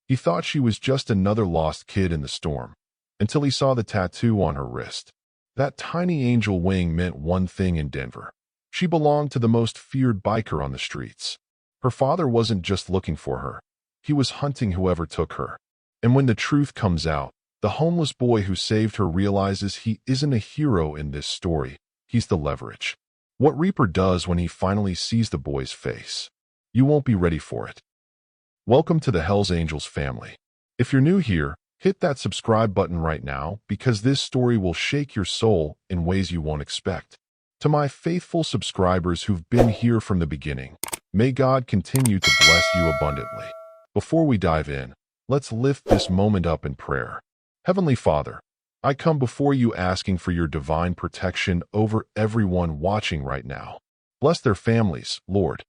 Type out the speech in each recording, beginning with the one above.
He thought she was just another lost kid in the storm, until he saw the tattoo on her wrist. That tiny angel wing meant one thing in Denver. She belonged to the most feared biker on the streets. Her father wasn't just looking for her. He was hunting whoever took her. And when the truth comes out, the homeless boy who saved her realizes he isn't a hero in this story. He's the leverage. What Reaper does when he finally sees the boy's face. You won't be ready for it. Welcome to the Hells Angels family. If you're new here, hit that subscribe button right now because this story will shake your soul in ways you won't expect. To my faithful subscribers who've been here from the beginning, may God continue to bless you abundantly. Before we dive in, let's lift this moment up in prayer. Heavenly Father, I come before you asking for your divine protection over everyone watching right now. Bless their families, Lord.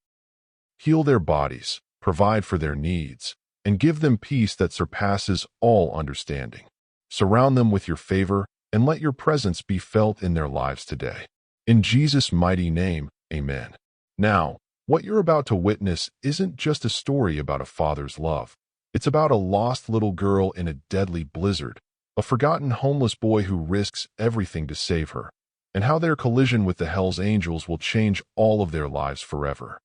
Heal their bodies, provide for their needs, and give them peace that surpasses all understanding. Surround them with your favor and let your presence be felt in their lives today. In Jesus' mighty name, amen. Now, what you're about to witness isn't just a story about a father's love. It's about a lost little girl in a deadly blizzard, a forgotten homeless boy who risks everything to save her, and how their collision with the Hells Angels will change all of their lives forever.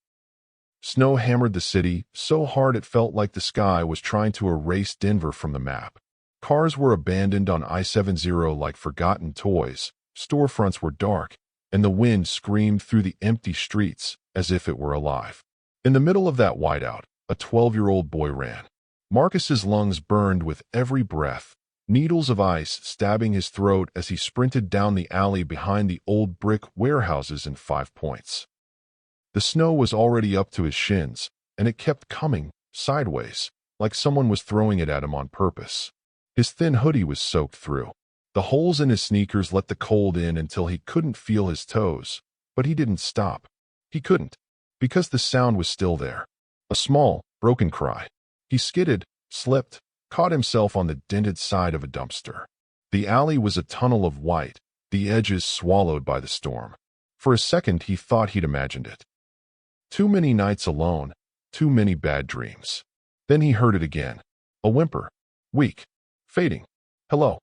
Snow hammered the city so hard it felt like the sky was trying to erase Denver from the map. Cars were abandoned on I-70 like forgotten toys, storefronts were dark, and the wind screamed through the empty streets as if it were alive. In the middle of that whiteout, a 12-year-old boy ran. Marcus's lungs burned with every breath, needles of ice stabbing his throat as he sprinted down the alley behind the old brick warehouses in 5 Points. The snow was already up to his shins, and it kept coming, sideways, like someone was throwing it at him on purpose. His thin hoodie was soaked through. The holes in his sneakers let the cold in until he couldn't feel his toes, but he didn't stop. He couldn't, because the sound was still there. A small, broken cry. He skidded, slipped, caught himself on the dented side of a dumpster. The alley was a tunnel of white, the edges swallowed by the storm. For a second he thought he'd imagined it. Too many nights alone, too many bad dreams. Then he heard it again. A whimper. Weak. Fading. Hello.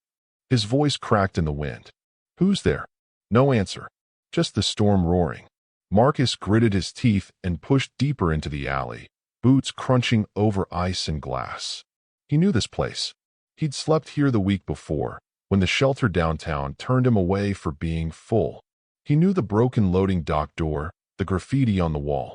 His voice cracked in the wind. Who's there? No answer. Just the storm roaring. Marcus gritted his teeth and pushed deeper into the alley, boots crunching over ice and glass. He knew this place. He'd slept here the week before, when the shelter downtown turned him away for being full. He knew the broken loading dock door, the graffiti on the wall.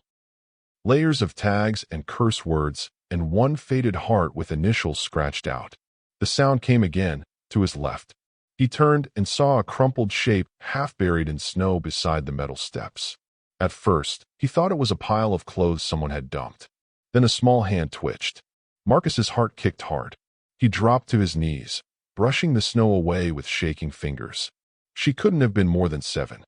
Layers of tags and curse words, and one faded heart with initials scratched out. The sound came again, to his left. He turned and saw a crumpled shape half buried in snow beside the metal steps. At first, he thought it was a pile of clothes someone had dumped. Then a small hand twitched. Marcus's heart kicked hard. He dropped to his knees, brushing the snow away with shaking fingers. She couldn't have been more than 7.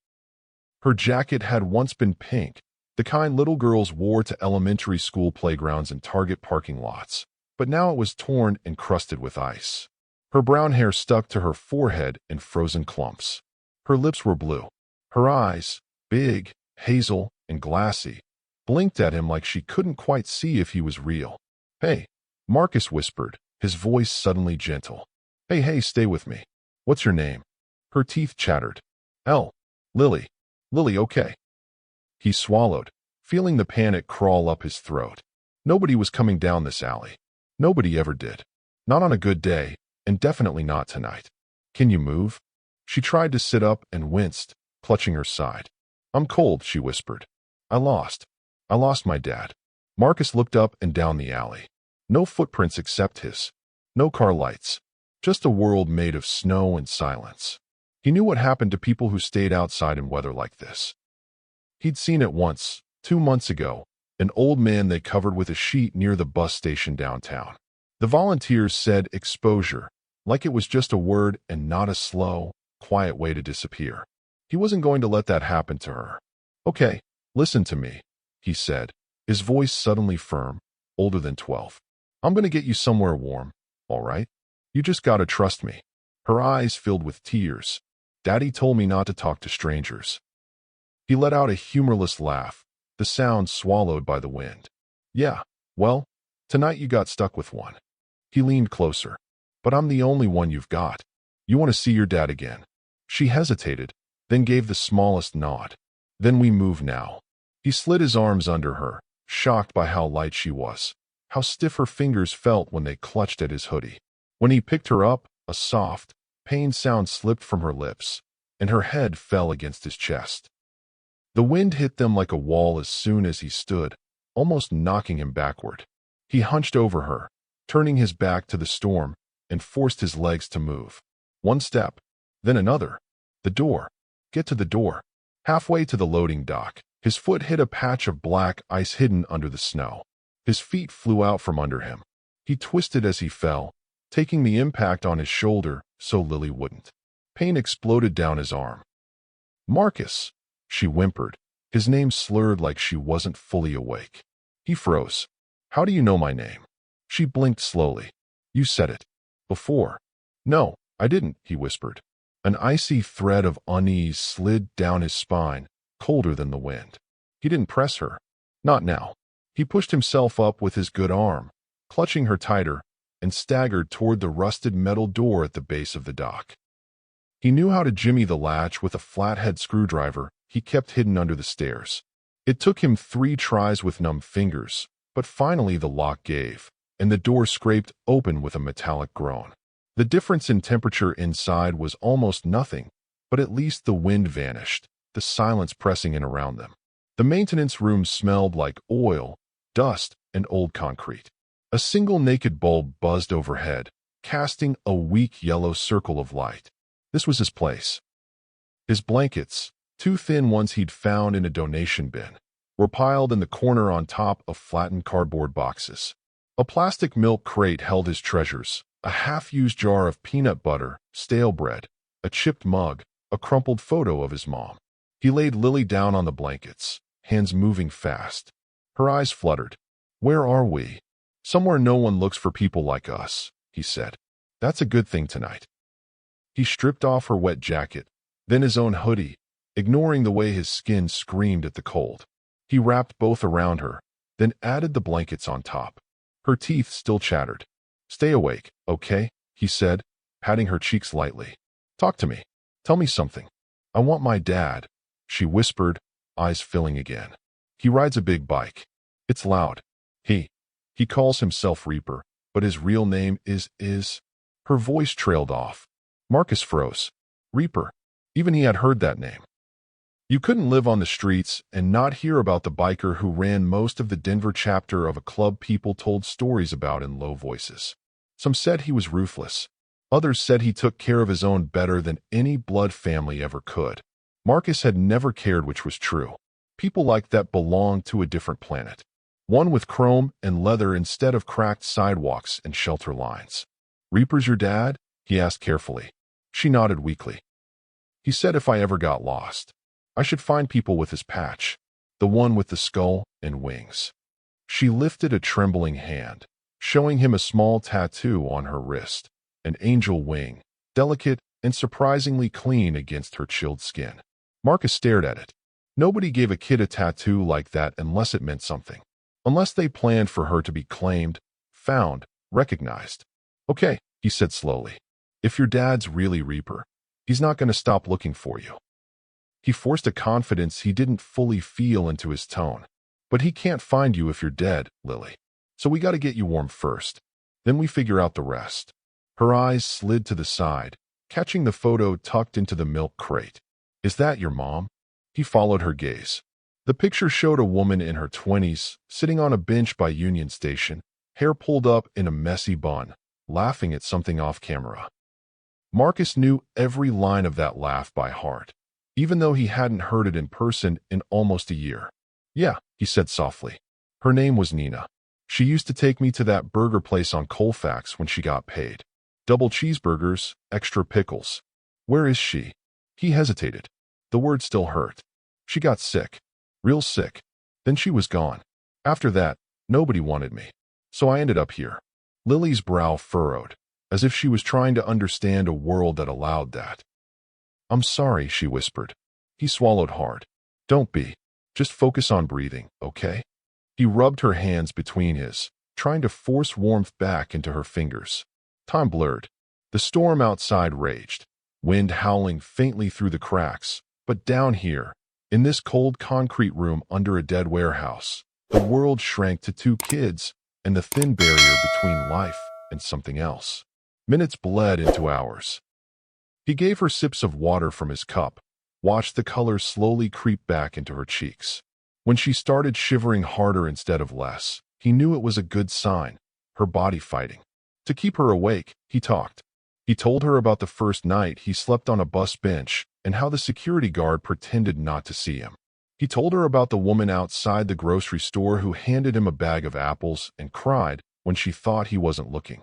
Her jacket had once been pink, the kind little girls wore to elementary school playgrounds and Target parking lots, but now it was torn and crusted with ice. Her brown hair stuck to her forehead in frozen clumps. Her lips were blue. Her eyes, big, hazel, and glassy, blinked at him like she couldn't quite see if he was real. Hey, Marcus whispered, his voice suddenly gentle. Hey, stay with me. What's your name? Her teeth chattered. Lily. Lily, okay. He swallowed, feeling the panic crawl up his throat. Nobody was coming down this alley. Nobody ever did. Not on a good day, and definitely not tonight. Can you move? She tried to sit up and winced, clutching her side. I'm cold, she whispered. I lost my dad. Marcus looked up and down the alley. No footprints except his. No car lights. Just a world made of snow and silence. He knew what happened to people who stayed outside in weather like this. He'd seen it once, 2 months ago, an old man they covered with a sheet near the bus station downtown. The volunteers said exposure, like it was just a word and not a slow, quiet way to disappear. He wasn't going to let that happen to her. Okay, listen to me, he said, his voice suddenly firm, older than 12. I'm going to get you somewhere warm, all right? You just gotta trust me. Her eyes filled with tears. Daddy told me not to talk to strangers. He let out a humorless laugh, the sound swallowed by the wind. Yeah, well, tonight you got stuck with one. He leaned closer. But I'm the only one you've got. You want to see your dad again? She hesitated, then gave the smallest nod. Then we move now. He slid his arms under her, shocked by how light she was, how stiff her fingers felt when they clutched at his hoodie. When he picked her up, a soft, pained sound slipped from her lips, and her head fell against his chest. The wind hit them like a wall as soon as he stood, almost knocking him backward. He hunched over her, turning his back to the storm, and forced his legs to move. One step, then another. The door. Get to the door. Halfway to the loading dock, his foot hit a patch of black ice hidden under the snow. His feet flew out from under him. He twisted as he fell, taking the impact on his shoulder so Lily wouldn't. Pain exploded down his arm. Marcus, she whimpered, his name slurred like she wasn't fully awake. He froze. How do you know my name? She blinked slowly. You said it. Before. No, I didn't, he whispered. An icy thread of unease slid down his spine, colder than the wind. He didn't press her. Not now. He pushed himself up with his good arm, clutching her tighter, and staggered toward the rusted metal door at the base of the dock. He knew how to jimmy the latch with a flathead screwdriver he kept hidden under the stairs. It took him 3 tries with numb fingers, but finally the lock gave, and the door scraped open with a metallic groan. The difference in temperature inside was almost nothing, but at least the wind vanished, the silence pressing in around them. The maintenance room smelled like oil, dust, and old concrete. A single naked bulb buzzed overhead, casting a weak yellow circle of light. This was his place. His blankets, 2 thin ones he'd found in a donation bin, were piled in the corner on top of flattened cardboard boxes. A plastic milk crate held his treasures, a half-used jar of peanut butter, stale bread, a chipped mug, a crumpled photo of his mom. He laid Lily down on the blankets, hands moving fast. Her eyes fluttered. Where are we? Somewhere no one looks for people like us, he said. That's a good thing tonight. He stripped off her wet jacket, then his own hoodie, ignoring the way his skin screamed at the cold. He wrapped both around her, then added the blankets on top. Her teeth still chattered. Stay awake, okay? He said, patting her cheeks lightly. Talk to me. Tell me something. I want my dad, she whispered, eyes filling again. He rides a big bike. It's loud. He calls himself Reaper, but his real name is. Her voice trailed off. Marcus froze. Reaper. Even he had heard that name. You couldn't live on the streets and not hear about the biker who ran most of the Denver chapter of a club people told stories about in low voices. Some said he was ruthless. Others said he took care of his own better than any blood family ever could. Marcus had never cared which was true. People like that belonged to a different planet. One with chrome and leather instead of cracked sidewalks and shelter lines. Reaper's your dad? He asked carefully. She nodded weakly. He said if I ever got lost, I should find people with his patch, the one with the skull and wings. She lifted a trembling hand, showing him a small tattoo on her wrist, an angel wing, delicate and surprisingly clean against her chilled skin. Marcus stared at it. Nobody gave a kid a tattoo like that unless it meant something. Unless they planned for her to be claimed, found, recognized. Okay, he said slowly. If your dad's really Reaper, he's not going to stop looking for you. He forced a confidence he didn't fully feel into his tone. But he can't find you if you're dead, Lily. So we got to get you warm first. Then we figure out the rest. Her eyes slid to the side, catching the photo tucked into the milk crate. Is that your mom? He followed her gaze. The picture showed a woman in her 20s, sitting on a bench by Union Station, hair pulled up in a messy bun, laughing at something off camera. Marcus knew every line of that laugh by heart, even though he hadn't heard it in person in almost a year. Yeah, he said softly. Her name was Nina. She used to take me to that burger place on Colfax when she got paid. Double cheeseburgers, extra pickles. Where is she? He hesitated. The word still hurt. She got sick. Real sick. Then she was gone. After that, nobody wanted me. So I ended up here. Lily's brow furrowed, as if she was trying to understand a world that allowed that. I'm sorry, she whispered. He swallowed hard. Don't be. Just focus on breathing, okay? He rubbed her hands between his, trying to force warmth back into her fingers. Time blurred. The storm outside raged, wind howling faintly through the cracks. But down here, in this cold concrete room under a dead warehouse, the world shrank to two kids and the thin barrier between life and something else. Minutes bled into hours. He gave her sips of water from his cup, watched the color slowly creep back into her cheeks. When she started shivering harder instead of less, he knew it was a good sign, her body fighting. To keep her awake, he talked. He told her about the first night he slept on a bus bench and how the security guard pretended not to see him. He told her about the woman outside the grocery store who handed him a bag of apples and cried when she thought he wasn't looking.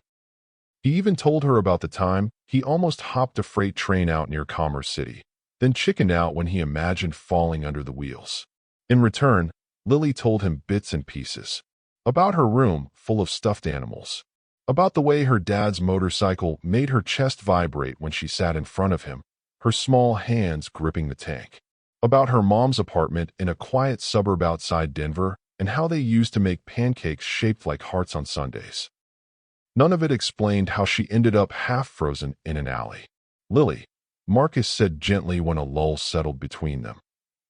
He even told her about the time he almost hopped a freight train out near Commerce City, then chickened out when he imagined falling under the wheels. In return, Lily told him bits and pieces. About her room full of stuffed animals. About the way her dad's motorcycle made her chest vibrate when she sat in front of him, her small hands gripping the tank. About her mom's apartment in a quiet suburb outside Denver and how they used to make pancakes shaped like hearts on Sundays. None of it explained how she ended up half-frozen in an alley. "Lily," Marcus said gently when a lull settled between them.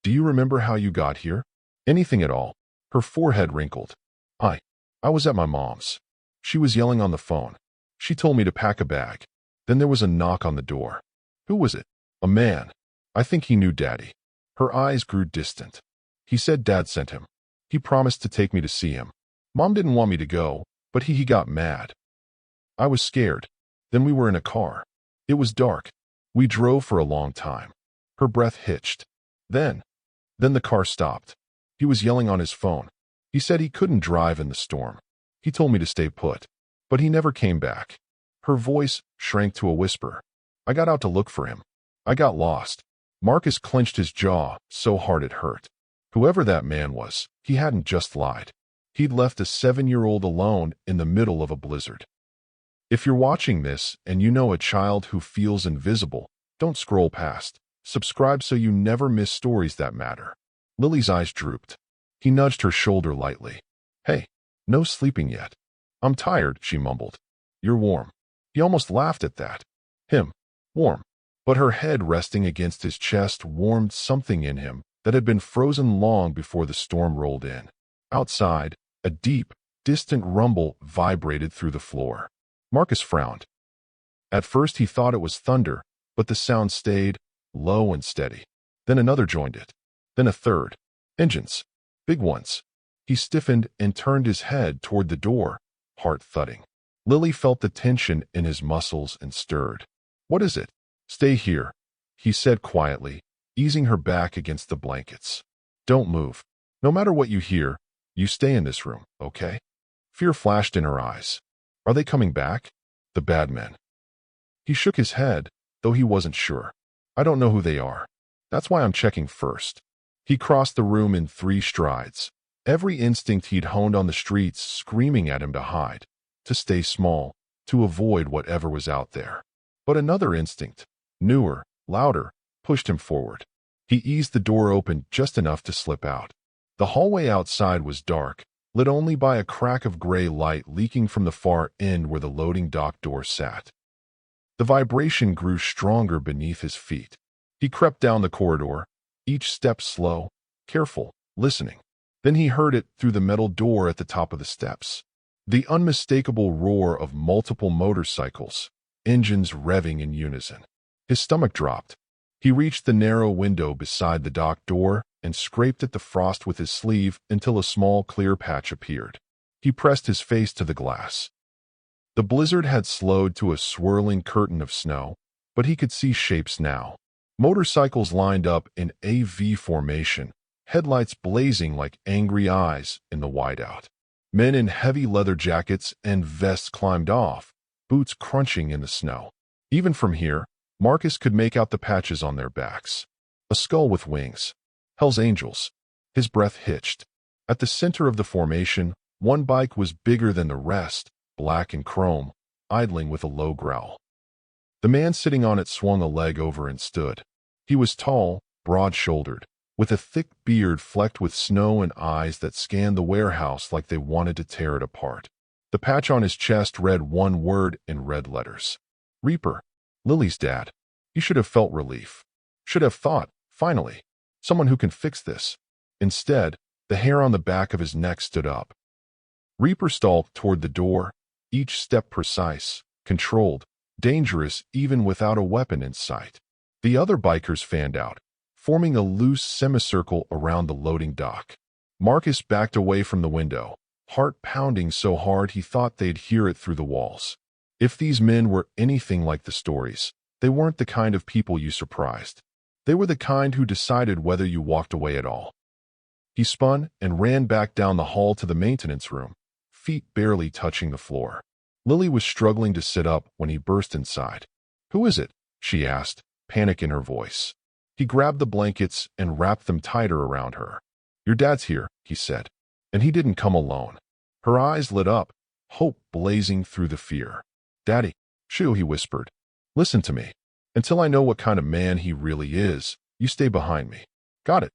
"Do you remember how you got here? Anything at all?" Her forehead wrinkled. I was at my mom's. She was yelling on the phone. She told me to pack a bag. Then there was a knock on the door. Who was it? A man. I think he knew Daddy. Her eyes grew distant. He said Dad sent him. He promised to take me to see him. Mom didn't want me to go, but he got mad. I was scared. Then we were in a car. It was dark. We drove for a long time. Her breath hitched. Then the car stopped. He was yelling on his phone. He said he couldn't drive in the storm. He told me to stay put. But he never came back. Her voice shrank to a whisper. I got out to look for him. I got lost. Marcus clenched his jaw so hard it hurt. Whoever that man was, he hadn't just lied. He'd left a 7-year-old alone in the middle of a blizzard. If you're watching this and you know a child who feels invisible, don't scroll past. Subscribe so you never miss stories that matter. Lily's eyes drooped. He nudged her shoulder lightly. Hey, no sleeping yet. I'm tired, she mumbled. You're warm. He almost laughed at that. Him. Warm. But her head resting against his chest warmed something in him that had been frozen long before the storm rolled in. Outside, a deep, distant rumble vibrated through the floor. Marcus frowned. At first he thought it was thunder, but the sound stayed, low and steady. Then another joined it. Then a third. Engines. Big ones. He stiffened and turned his head toward the door, heart thudding. Lily felt the tension in his muscles and stirred. What is it? Stay here, he said quietly, easing her back against the blankets. Don't move. No matter what you hear, you stay in this room, okay? Fear flashed in her eyes. Are they coming back? The bad men. He shook his head, though he wasn't sure. I don't know who they are. That's why I'm checking first. He crossed the room in 3 strides. Every instinct he'd honed on the streets screaming at him to hide, to stay small, to avoid whatever was out there. But another instinct, newer, louder, pushed him forward. He eased the door open just enough to slip out. The hallway outside was dark, lit only by a crack of gray light leaking from the far end where the loading dock door sat. The vibration grew stronger beneath his feet. He crept down the corridor, each step slow, careful, listening. Then he heard it through the metal door at the top of the steps. The unmistakable roar of multiple motorcycles, engines revving in unison. His stomach dropped. He reached the narrow window beside the dock door and scraped at the frost with his sleeve until a small clear patch appeared. He pressed his face to the glass. The blizzard had slowed to a swirling curtain of snow, but he could see shapes now. Motorcycles lined up in AV formation, headlights blazing like angry eyes in the whiteout. Men in heavy leather jackets and vests climbed off, boots crunching in the snow. Even from here, Marcus could make out the patches on their backs. A skull with wings. Hell's Angels. His breath hitched. At the center of the formation, one bike was bigger than the rest, black and chrome, idling with a low growl. The man sitting on it swung a leg over and stood. He was tall, broad-shouldered, with a thick beard flecked with snow and eyes that scanned the warehouse like they wanted to tear it apart. The patch on his chest read one word in red letters. Reaper. Lily's dad. He should have felt relief. Should have thought, finally, someone who can fix this. Instead, the hair on the back of his neck stood up. Reaper stalked toward the door, each step precise, controlled, dangerous even without a weapon in sight. The other bikers fanned out, forming a loose semicircle around the loading dock. Marcus backed away from the window, heart pounding so hard he thought they'd hear it through the walls. If these men were anything like the stories, they weren't the kind of people you surprised. They were the kind who decided whether you walked away at all. He spun and ran back down the hall to the maintenance room, feet barely touching the floor. Lily was struggling to sit up when he burst inside. "Who is it?" she asked, panic in her voice. He grabbed the blankets and wrapped them tighter around her. "Your dad's here," he said. "And he didn't come alone." Her eyes lit up, hope blazing through the fear. "Daddy." "Shoo," he whispered. "Listen to me. Until I know what kind of man he really is, you stay behind me. Got it?"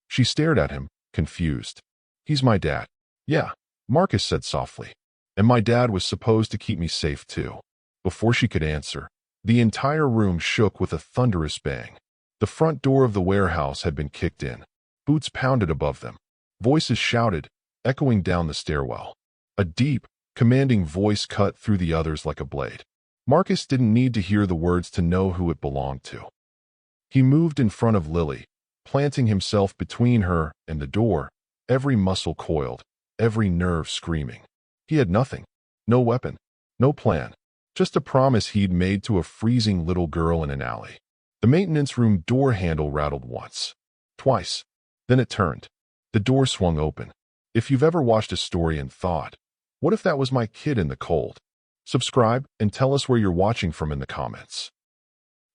She stared at him, confused. "He's my dad." "Yeah," Marcus said softly. "And my dad was supposed to keep me safe too." Before she could answer, the entire room shook with a thunderous bang. The front door of the warehouse had been kicked in. Boots pounded above them. Voices shouted, echoing down the stairwell. A deep, commanding voice cut through the others like a blade. Marcus didn't need to hear the words to know who it belonged to. He moved in front of Lily, planting himself between her and the door, every muscle coiled, every nerve screaming. He had nothing. No weapon. No plan. Just a promise he'd made to a freezing little girl in an alley. The maintenance room door handle rattled once. Twice. Then it turned. The door swung open. If you've ever watched a story and thought, what if that was my kid in the cold? Subscribe and tell us where you're watching from in the comments.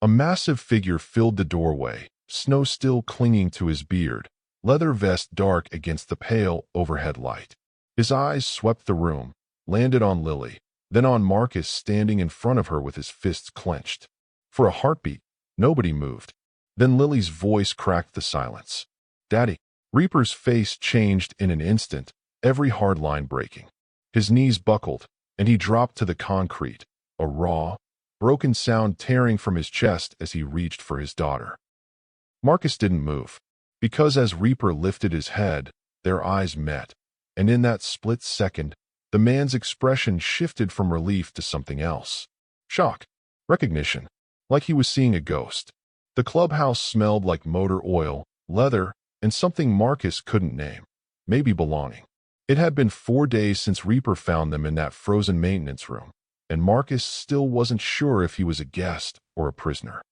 A massive figure filled the doorway, snow still clinging to his beard, leather vest dark against the pale overhead light. His eyes swept the room, landed on Lily, then on Marcus standing in front of her with his fists clenched. For a heartbeat, nobody moved. Then Lily's voice cracked the silence. "Daddy." Reaper's face changed in an instant, every hard line breaking. His knees buckled, and he dropped to the concrete, a raw, broken sound tearing from his chest as he reached for his daughter. Marcus didn't move, because as Reaper lifted his head, their eyes met, and in that split second, the man's expression shifted from relief to something else. Shock. Recognition. Like he was seeing a ghost. The clubhouse smelled like motor oil, leather, and something Marcus couldn't name. Maybe belonging. It had been 4 days since Reaper found them in that frozen maintenance room, and Marcus still wasn't sure if he was a guest or a prisoner.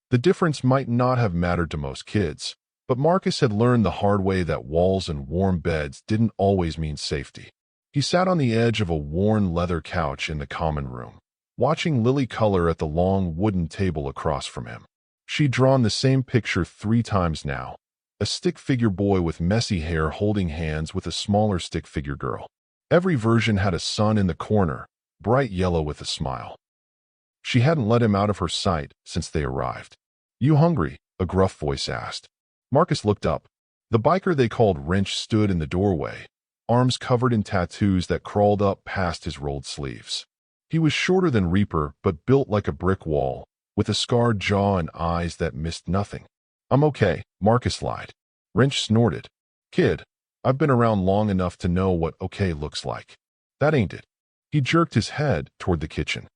The difference might not have mattered to most kids, but Marcus had learned the hard way that walls and warm beds didn't always mean safety. He sat on the edge of a worn leather couch in the common room, watching Lily color at the long wooden table across from him. She'd drawn the same picture 3 times now. A stick-figure boy with messy hair holding hands with a smaller stick-figure girl. Every version had a sun in the corner, bright yellow with a smile. She hadn't let him out of her sight since they arrived. "You hungry?" a gruff voice asked. Marcus looked up. The biker they called Wrench stood in the doorway, arms covered in tattoos that crawled up past his rolled sleeves. He was shorter than Reaper, but built like a brick wall, with a scarred jaw and eyes that missed nothing. "I'm okay," Marcus lied. Wrench snorted. "Kid, I've been around long enough to know what okay looks like. That ain't it." He jerked his head toward the kitchen.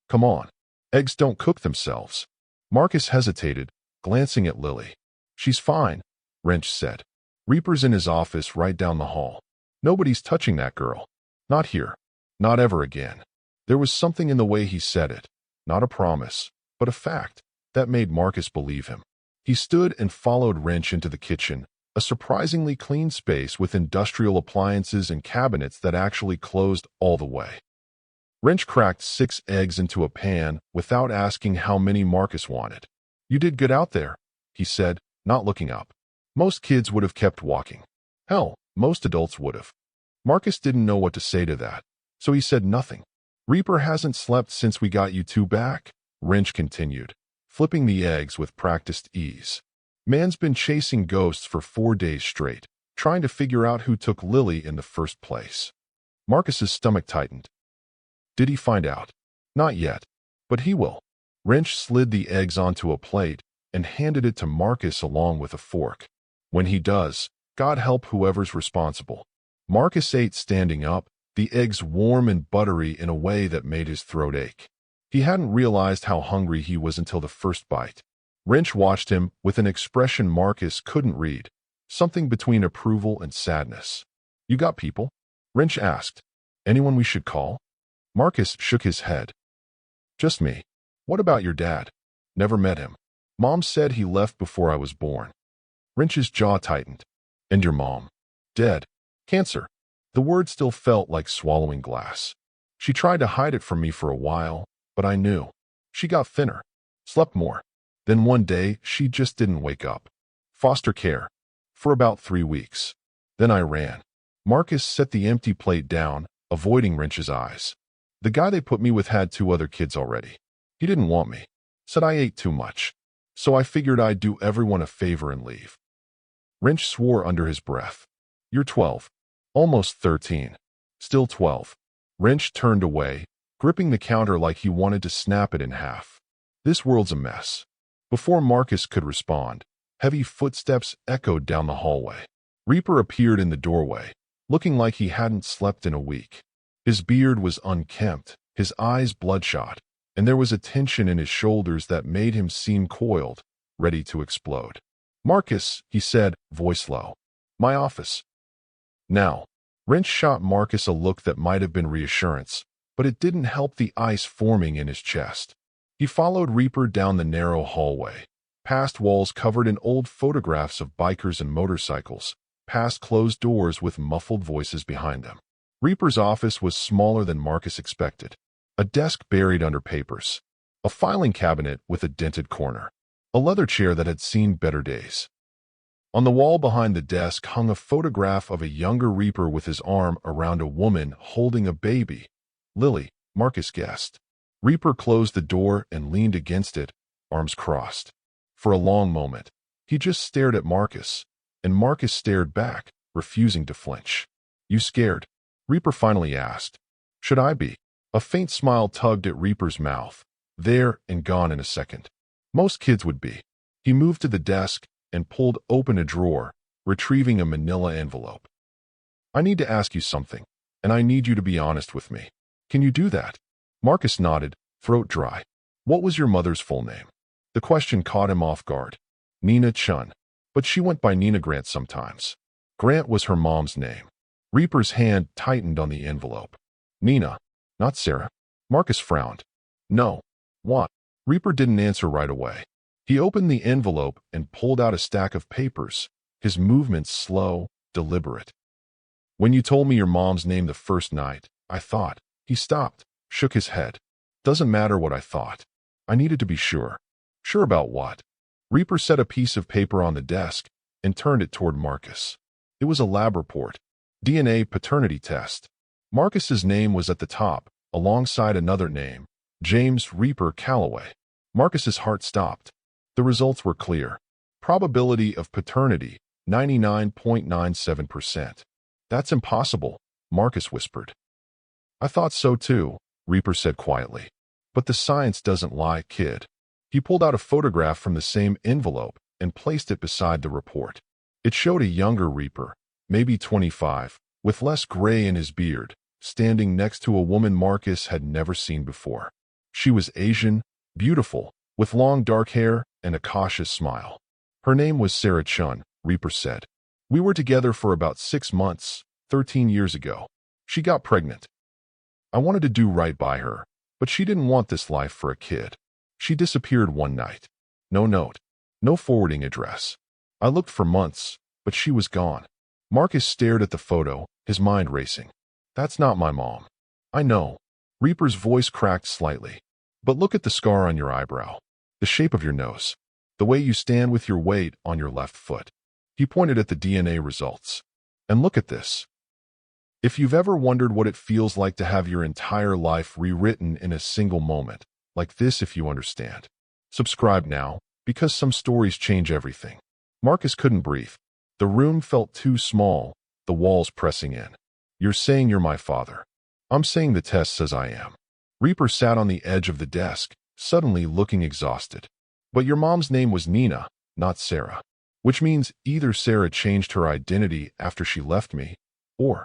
"Come on. Eggs don't cook themselves." Marcus hesitated, glancing at Lily. "She's fine," Wrench said. "Reaper's in his office right down the hall. Nobody's touching that girl. Not here. Not ever again." There was something in the way he said it, not a promise, but a fact, that made Marcus believe him. He stood and followed Wrench into the kitchen, a surprisingly clean space with industrial appliances and cabinets that actually closed all the way. Wrench cracked 6 eggs into a pan without asking how many Marcus wanted. "You did good out there," he said, not looking up. Most kids would have kept walking. Hell, most adults would have. Marcus didn't know what to say to that, so he said nothing. "Reaper hasn't slept since we got you 2 back," Wrench continued, flipping the eggs with practiced ease. "Man's been chasing ghosts for 4 days straight, trying to figure out who took Lily in the first place." Marcus's stomach tightened. Did he find out? Not yet. But he will. Wrench slid the eggs onto a plate and handed it to Marcus along with a fork. When he does, God help whoever's responsible. Marcus ate standing up, the eggs warm and buttery in a way that made his throat ache. He hadn't realized how hungry he was until the first bite. Wrench watched him with an expression Marcus couldn't read, something between approval and sadness. You got people? Wrench asked. Anyone we should call? Marcus shook his head. Just me. What about your dad? Never met him. Mom said he left before I was born. Wrench's jaw tightened. And your mom? Dead. Cancer. The word still felt like swallowing glass. She tried to hide it from me for a while, but I knew. She got thinner. Slept more. Then one day, she just didn't wake up. Foster care. For about 3 weeks. Then I ran. Marcus set the empty plate down, avoiding Wrench's eyes. The guy they put me with had 2 other kids already. He didn't want me. Said I ate too much. So I figured I'd do everyone a favor and leave. Wrench swore under his breath. You're 12. Almost 13. Still 12. Wrench turned away, gripping the counter like he wanted to snap it in half. This world's a mess. Before Marcus could respond, heavy footsteps echoed down the hallway. Reaper appeared in the doorway, looking like he hadn't slept in a week. His beard was unkempt, his eyes bloodshot, and there was a tension in his shoulders that made him seem coiled, ready to explode. Marcus, he said, voice low. My office. Now. Wrench shot Marcus a look that might have been reassurance, but it didn't help the ice forming in his chest. He followed Reaper down the narrow hallway, past walls covered in old photographs of bikers and motorcycles, past closed doors with muffled voices behind them. Reaper's office was smaller than Marcus expected. A desk buried under papers. A filing cabinet with a dented corner. A leather chair that had seen better days. On the wall behind the desk hung a photograph of a younger Reaper with his arm around a woman holding a baby. Lily, Marcus guessed. Reaper closed the door and leaned against it, arms crossed. For a long moment, he just stared at Marcus, and Marcus stared back, refusing to flinch. You scared? Reaper finally asked. Should I be? A faint smile tugged at Reaper's mouth, there and gone in a second. Most kids would be. He moved to the desk and pulled open a drawer, retrieving a manila envelope. I need to ask you something, and I need you to be honest with me. Can you do that? Marcus nodded, throat dry. What was your mother's full name? The question caught him off guard. Nina Chun. But she went by Nina Grant sometimes. Grant was her mom's name. Reaper's hand tightened on the envelope. Nina, not Sarah. Marcus frowned. No. What? Reaper didn't answer right away. He opened the envelope and pulled out a stack of papers, his movements slow, deliberate. When you told me your mom's name the first night, I thought. He stopped, shook his head. Doesn't matter what I thought. I needed to be sure. Sure about what? Reaper set a piece of paper on the desk and turned it toward Marcus. It was a lab report. DNA paternity test. Marcus's name was at the top, alongside another name, James Reaper Calloway. Marcus's heart stopped. The results were clear. Probability of paternity, 99.97%. That's impossible, Marcus whispered. I thought so too, Reaper said quietly. But the science doesn't lie, kid. He pulled out a photograph from the same envelope and placed it beside the report. It showed a younger Reaper, maybe 25, with less gray in his beard, standing next to a woman Marcus had never seen before. She was Asian, beautiful, with long dark hair and a cautious smile. Her name was Sarah Chun, Reaper said. We were together for about 6 months, 13 years ago. She got pregnant. I wanted to do right by her, but she didn't want this life for a kid. She disappeared one night. No note. No forwarding address. I looked for months, but she was gone. Marcus stared at the photo, his mind racing. That's not my mom. I know. Reaper's voice cracked slightly. But look at the scar on your eyebrow. The shape of your nose. The way you stand with your weight on your left foot. He pointed at the DNA results. And look at this. If you've ever wondered what it feels like to have your entire life rewritten in a single moment, like this if you understand. Subscribe now, because some stories change everything. Marcus couldn't breathe. The room felt too small, the walls pressing in. You're saying you're my father. I'm saying the test says I am. Reaper sat on the edge of the desk, suddenly looking exhausted. But your mom's name was Nina, not Sarah. Which means either Sarah changed her identity after she left me, or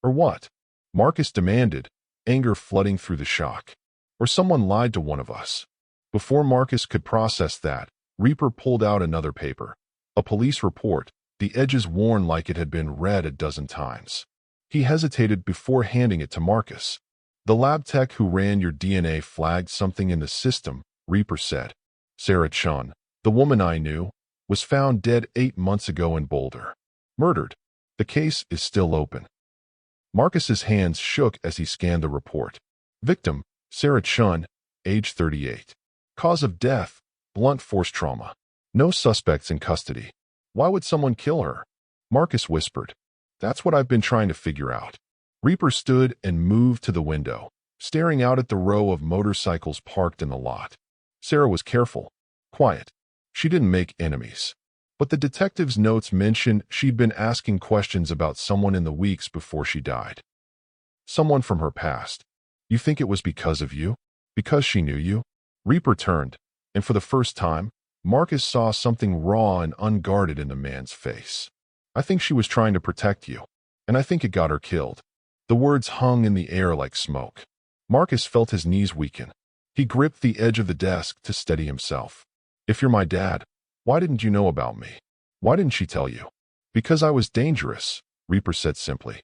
what? Marcus demanded, anger flooding through the shock. Or someone lied to one of us. Before Marcus could process that, Reaper pulled out another paper. A police report, the edges worn like it had been read a dozen times. He hesitated before handing it to Marcus. The lab tech who ran your DNA flagged something in the system, Reaper said. Sarah Chun, the woman I knew, was found dead 8 months ago in Boulder. Murdered. The case is still open. Marcus's hands shook as he scanned the report. Victim, Sarah Chun, age 38. Cause of death, blunt force trauma. No suspects in custody. Why would someone kill her? Marcus whispered. That's what I've been trying to figure out. Reaper stood and moved to the window, staring out at the row of motorcycles parked in the lot. Sarah was careful, quiet. She didn't make enemies. But the detective's notes mentioned she'd been asking questions about someone in the weeks before she died. Someone from her past. You think it was because of you? Because she knew you? Reaper turned, and for the first time, Marcus saw something raw and unguarded in the man's face. I think she was trying to protect you, and I think it got her killed. The words hung in the air like smoke. Marcus felt his knees weaken. He gripped the edge of the desk to steady himself. If you're my dad, why didn't you know about me? Why didn't she tell you? Because I was dangerous, Reaper said simply.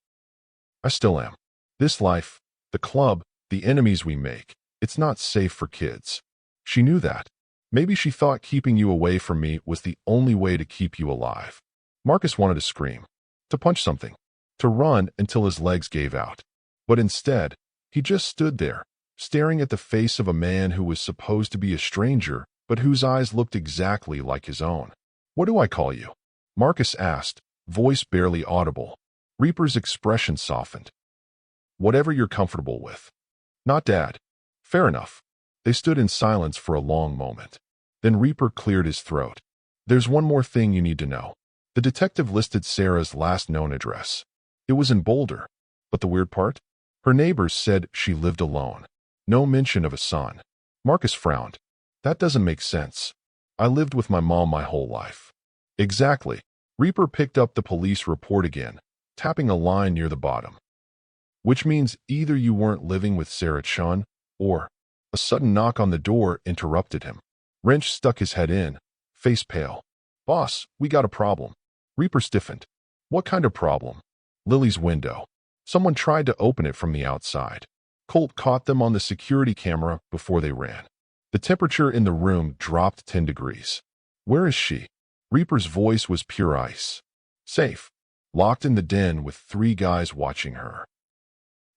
I still am. This life, the club, the enemies we make, it's not safe for kids. She knew that. Maybe she thought keeping you away from me was the only way to keep you alive. Marcus wanted to scream, to punch something, to run until his legs gave out. But instead, he just stood there, staring at the face of a man who was supposed to be a stranger, but whose eyes looked exactly like his own. What do I call you? Marcus asked, voice barely audible. Reaper's expression softened. Whatever you're comfortable with. Not Dad. Fair enough. They stood in silence for a long moment. Then Reaper cleared his throat. There's one more thing you need to know. The detective listed Sarah's last known address. It was in Boulder. But the weird part? Her neighbors said she lived alone. No mention of a son. Marcus frowned. That doesn't make sense. I lived with my mom my whole life. Exactly. Reaper picked up the police report again, tapping a line near the bottom. Which means either you weren't living with Sarah Chun, or... A sudden knock on the door interrupted him. Wrench stuck his head in, face pale. Boss, we got a problem. Reaper stiffened. What kind of problem? Lily's window. Someone tried to open it from the outside. Colt caught them on the security camera before they ran. The temperature in the room dropped 10 degrees. Where is she? Reaper's voice was pure ice. Safe. Locked in the den with 3 guys watching her.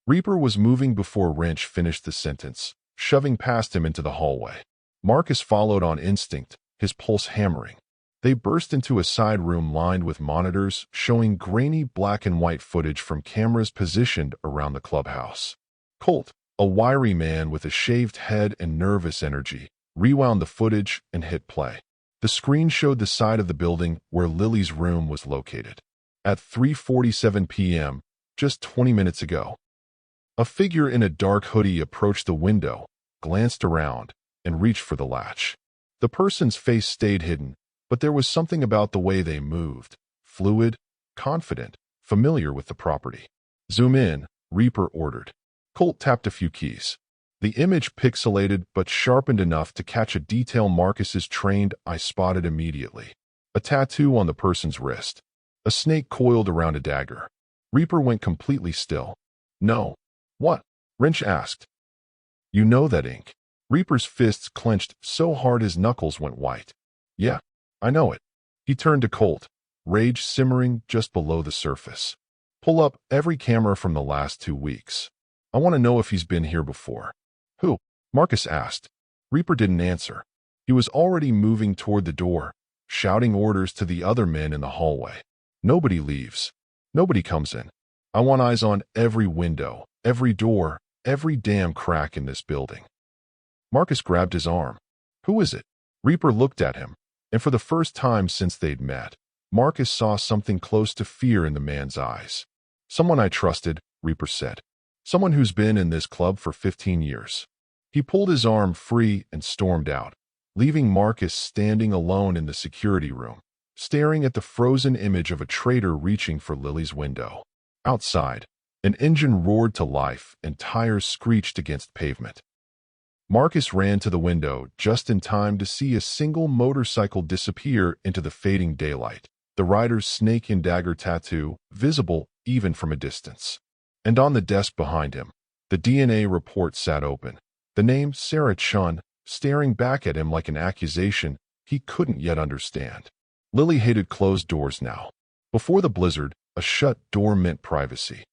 Reaper was moving before Wrench finished the sentence, shoving past him into the hallway. Marcus followed on instinct, his pulse hammering. They burst into a side room lined with monitors showing grainy black and white footage from cameras positioned around the clubhouse. Colt, a wiry man with a shaved head and nervous energy, rewound the footage and hit play. The screen showed the side of the building where Lily's room was located. At 3:47 p.m., just 20 minutes ago, a figure in a dark hoodie approached the window, glanced around, and reached for the latch. The person's face stayed hidden, but there was something about the way they moved, fluid, confident, familiar with the property. Zoom in, Reaper ordered. Colt tapped a few keys. The image pixelated but sharpened enough to catch a detail Marcus's trained eye spotted immediately. A tattoo on the person's wrist. A snake coiled around a dagger. Reaper went completely still. No. What? Wrench asked. You know that ink. Reaper's fists clenched so hard his knuckles went white. Yeah, I know it. He turned to Colt, rage simmering just below the surface. Pull up every camera from the last 2 weeks. I want to know if he's been here before. Who? Marcus asked. Reaper didn't answer. He was already moving toward the door, shouting orders to the other men in the hallway. Nobody leaves. Nobody comes in. I want eyes on every window, every door, every damn crack in this building. Marcus grabbed his arm. Who is it? Reaper looked at him, and for the first time since they'd met, Marcus saw something close to fear in the man's eyes. Someone I trusted, Reaper said. Someone who's been in this club for 15 years. He pulled his arm free and stormed out, leaving Marcus standing alone in the security room, staring at the frozen image of a traitor reaching for Lily's window. Outside, an engine roared to life and tires screeched against pavement. Marcus ran to the window just in time to see a single motorcycle disappear into the fading daylight, the rider's snake and dagger tattoo visible even from a distance. And on the desk behind him, the DNA report sat open, the name Sarah Chun staring back at him like an accusation he couldn't yet understand. Lily hated closed doors now. Before the blizzard, a shut door meant privacy.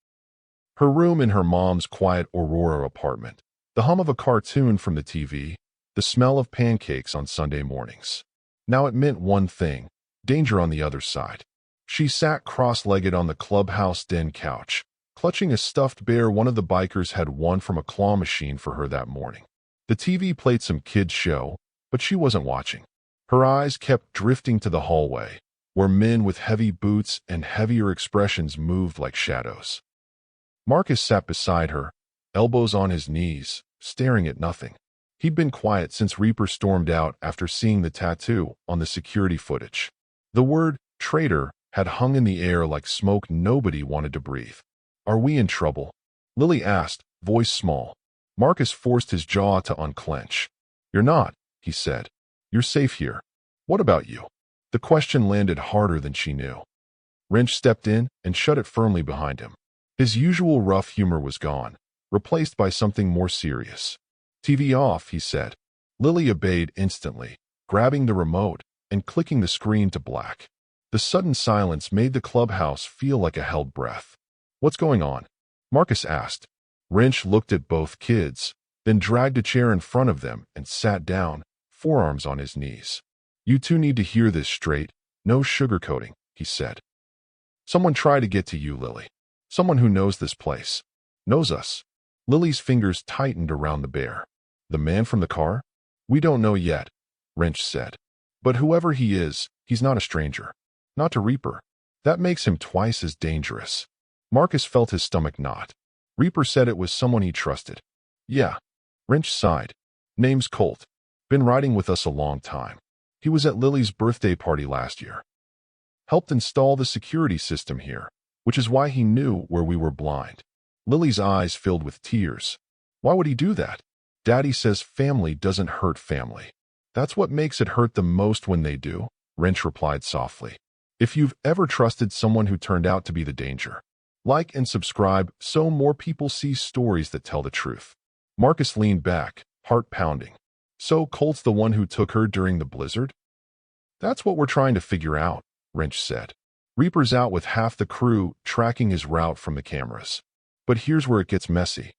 Her room in her mom's quiet Aurora apartment, the hum of a cartoon from the TV, the smell of pancakes on Sunday mornings. Now it meant one thing: danger on the other side. She sat cross-legged on the clubhouse den couch, clutching a stuffed bear one of the bikers had won from a claw machine for her that morning. The TV played some kids' show, but she wasn't watching. Her eyes kept drifting to the hallway, where men with heavy boots and heavier expressions moved like shadows. Marcus sat beside her, elbows on his knees, staring at nothing. He'd been quiet since Reaper stormed out after seeing the tattoo on the security footage. The word traitor had hung in the air like smoke nobody wanted to breathe. "Are we in trouble?" Lily asked, voice small. Marcus forced his jaw to unclench. "You're not," he said. "You're safe here. What about you?" The question landed harder than she knew. Wrench stepped in and shut it firmly behind him. His usual rough humor was gone, replaced by something more serious. "TV off," he said. Lily obeyed instantly, grabbing the remote and clicking the screen to black. The sudden silence made the clubhouse feel like a held breath. "What's going on?" Marcus asked. Wrench looked at both kids, then dragged a chair in front of them and sat down, forearms on his knees. "You two need to hear this straight. No sugarcoating," he said. "Someone tried to get to you, Lily. Someone who knows this place. Knows us." Lily's fingers tightened around the bear. "The man from the car?" "We don't know yet," Wrench said. "But whoever he is, he's not a stranger. Not to Reaper. That makes him twice as dangerous." Marcus felt his stomach knot. Reaper said it was someone he trusted. "Yeah." Wrench sighed. "Name's Colt. Been riding with us a long time. He was at Lily's birthday party last year. Helped install the security system here, which is why he knew where we were blind." Lily's eyes filled with tears. "Why would he do that?" "Daddy says family doesn't hurt family. That's what makes it hurt the most when they do," Wrench replied softly. "If you've ever trusted someone who turned out to be the danger, like and subscribe so more people see stories that tell the truth." Marcus leaned back, heart pounding. "So Colt's the one who took her during the blizzard?" "That's what we're trying to figure out," Wrench said. "Reaper's out with half the crew tracking his route from the cameras. But here's where it gets messy."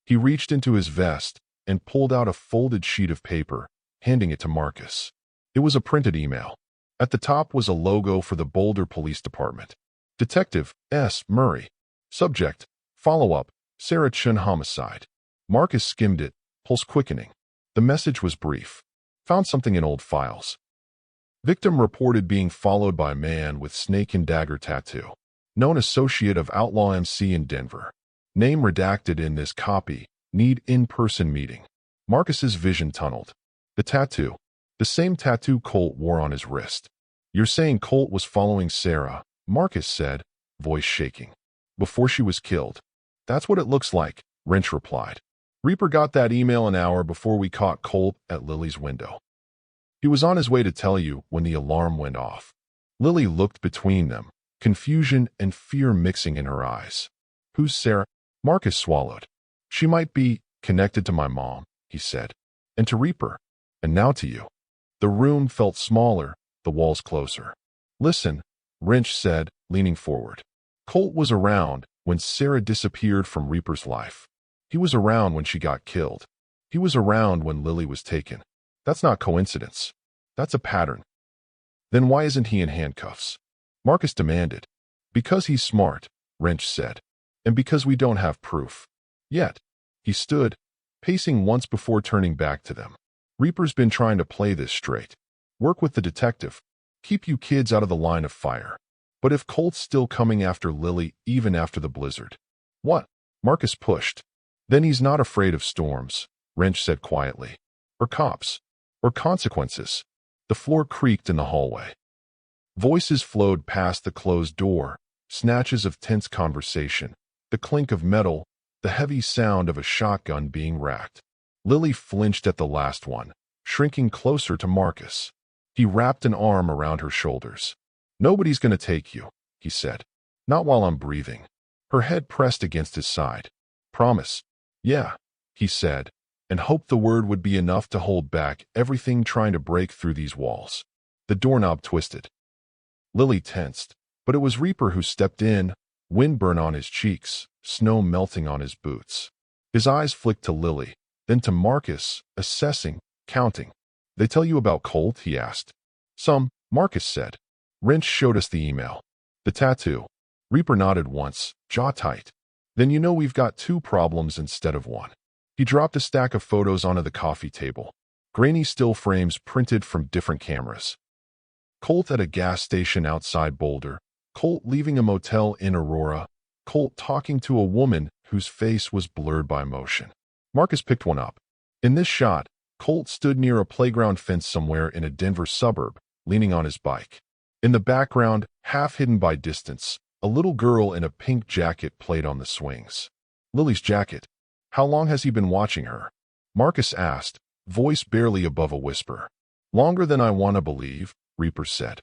He reached into his vest and pulled out a folded sheet of paper, handing it to Marcus. It was a printed email. At the top was a logo for the Boulder Police Department. Detective S. Murray. Subject: Follow-up, Sarah Chun homicide. Marcus skimmed it, pulse quickening. The message was brief. Found something in old files. Victim reported being followed by a man with snake and dagger tattoo. Known associate of Outlaw MC in Denver. Name redacted in this copy. Need in-person meeting. Marcus's vision tunneled. The tattoo. The same tattoo Colt wore on his wrist. "You're saying Colt was following Sarah," Marcus said, voice shaking. "Before she was killed." "That's what it looks like," Wrench replied. "Reaper got that email an hour before we caught Colt at Lily's window. He was on his way to tell you when the alarm went off." Lily looked between them, confusion and fear mixing in her eyes. "Who's Sarah?" Marcus swallowed. "She might be connected to my mom," he said. "And to Reaper. And now to you." The room felt smaller, the walls closer. "Listen," Wrench said, leaning forward. "Colt was around when Sarah disappeared from Reaper's life. He was around when she got killed. He was around when Lily was taken. That's not coincidence. That's a pattern." "Then why isn't he in handcuffs?" Marcus demanded. "Because he's smart," Wrench said. "And because we don't have proof. Yet." He stood, pacing once before turning back to them. "Reaper's been trying to play this straight. Work with the detective. Keep you kids out of the line of fire. But if Colt's still coming after Lily even after the blizzard? What? Marcus pushed. Then he's not afraid of storms, Wrench said quietly. Or cops. Or consequences. The floor creaked in the hallway. Voices flowed past the closed door, snatches of tense conversation, the clink of metal, the heavy sound of a shotgun being racked. Lily flinched at the last one, shrinking closer to Marcus. He wrapped an arm around her shoulders. Nobody's going to take you, he said. Not while I'm breathing. Her head pressed against his side. Promise. Yeah, he said, and hoped the word would be enough to hold back everything trying to break through these walls. The doorknob twisted. Lily tensed, but it was Reaper who stepped in, windburn on his cheeks, snow melting on his boots. His eyes flicked to Lily, then to Marcus, assessing, counting. They tell you about Colt? He asked. Some, Marcus said. Wrench showed us the email. The tattoo. Reaper nodded once, jaw tight. Then you know we've got two problems instead of one. He dropped a stack of photos onto the coffee table. Grainy still frames printed from different cameras. Colt at a gas station outside Boulder. Colt leaving a motel in Aurora. Colt talking to a woman whose face was blurred by motion. Marcus picked one up. In this shot, Colt stood near a playground fence somewhere in a Denver suburb, leaning on his bike. In the background, half hidden by distance, a little girl in a pink jacket played on the swings. Lily's jacket. How long has he been watching her? Marcus asked, voice barely above a whisper. Longer than I want to believe, Reaper said.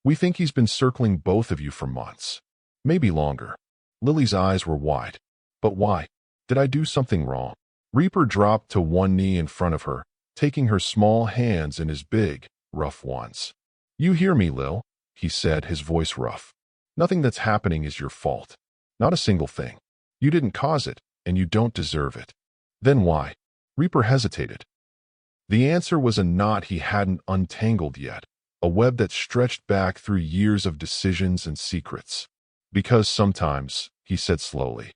We think he's been circling both of you for months. Maybe longer. Lily's eyes were wide. But why? Did I do something wrong? Reaper dropped to one knee in front of her, taking her small hands in his big, rough ones. You hear me, Lil, he said, his voice rough. Nothing that's happening is your fault. Not a single thing. You didn't cause it, and you don't deserve it. Then why? Reaper hesitated. The answer was a knot he hadn't untangled yet, a web that stretched back through years of decisions and secrets. Because sometimes, he said slowly,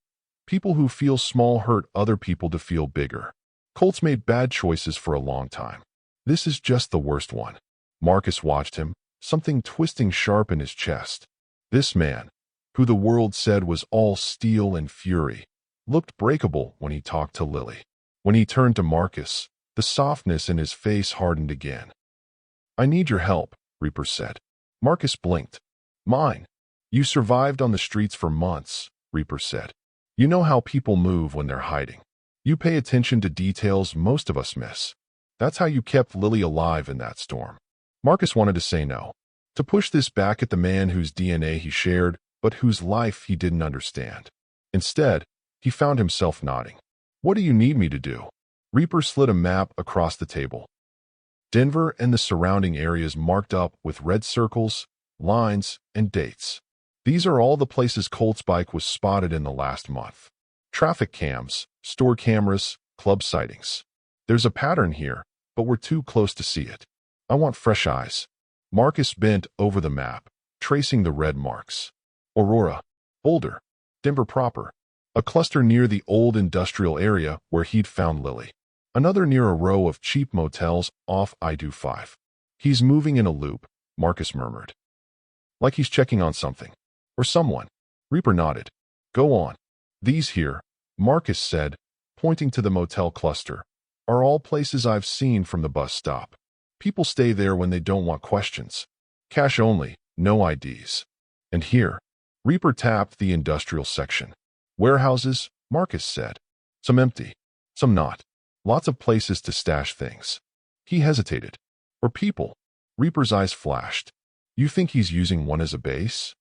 people who feel small hurt other people to feel bigger. Colt's made bad choices for a long time. This is just the worst one. Marcus watched him, something twisting sharp in his chest. This man, who the world said was all steel and fury, looked breakable when he talked to Lily. When he turned to Marcus, the softness in his face hardened again. I need your help, Reaper said. Marcus blinked. Mine. You survived on the streets for months, Reaper said. You know how people move when they're hiding. You pay attention to details most of us miss. That's how you kept Lily alive in that storm. Marcus wanted to say no, to push this back at the man whose DNA he shared, but whose life he didn't understand. Instead, he found himself nodding. What do you need me to do? Reaper slid a map across the table. Denver and the surrounding areas marked up with red circles, lines, and dates. These are all the places Colt's bike was spotted in the last month. Traffic cams, store cameras, club sightings. There's a pattern here, but we're too close to see it. I want fresh eyes. Marcus bent over the map, tracing the red marks. Aurora, Boulder, Denver proper. A cluster near the old industrial area where he'd found Lily. Another near a row of cheap motels off I-5. He's moving in a loop, Marcus murmured. Like he's checking on something. Or someone. Reaper nodded. Go on. These here, Marcus said, pointing to the motel cluster, are all places I've seen from the bus stop. People stay there when they don't want questions. Cash only, no IDs. And here, Reaper tapped the industrial section. Warehouses, Marcus said. Some empty, some not. Lots of places to stash things. He hesitated. Or people. Reaper's eyes flashed. You think he's using one as a base?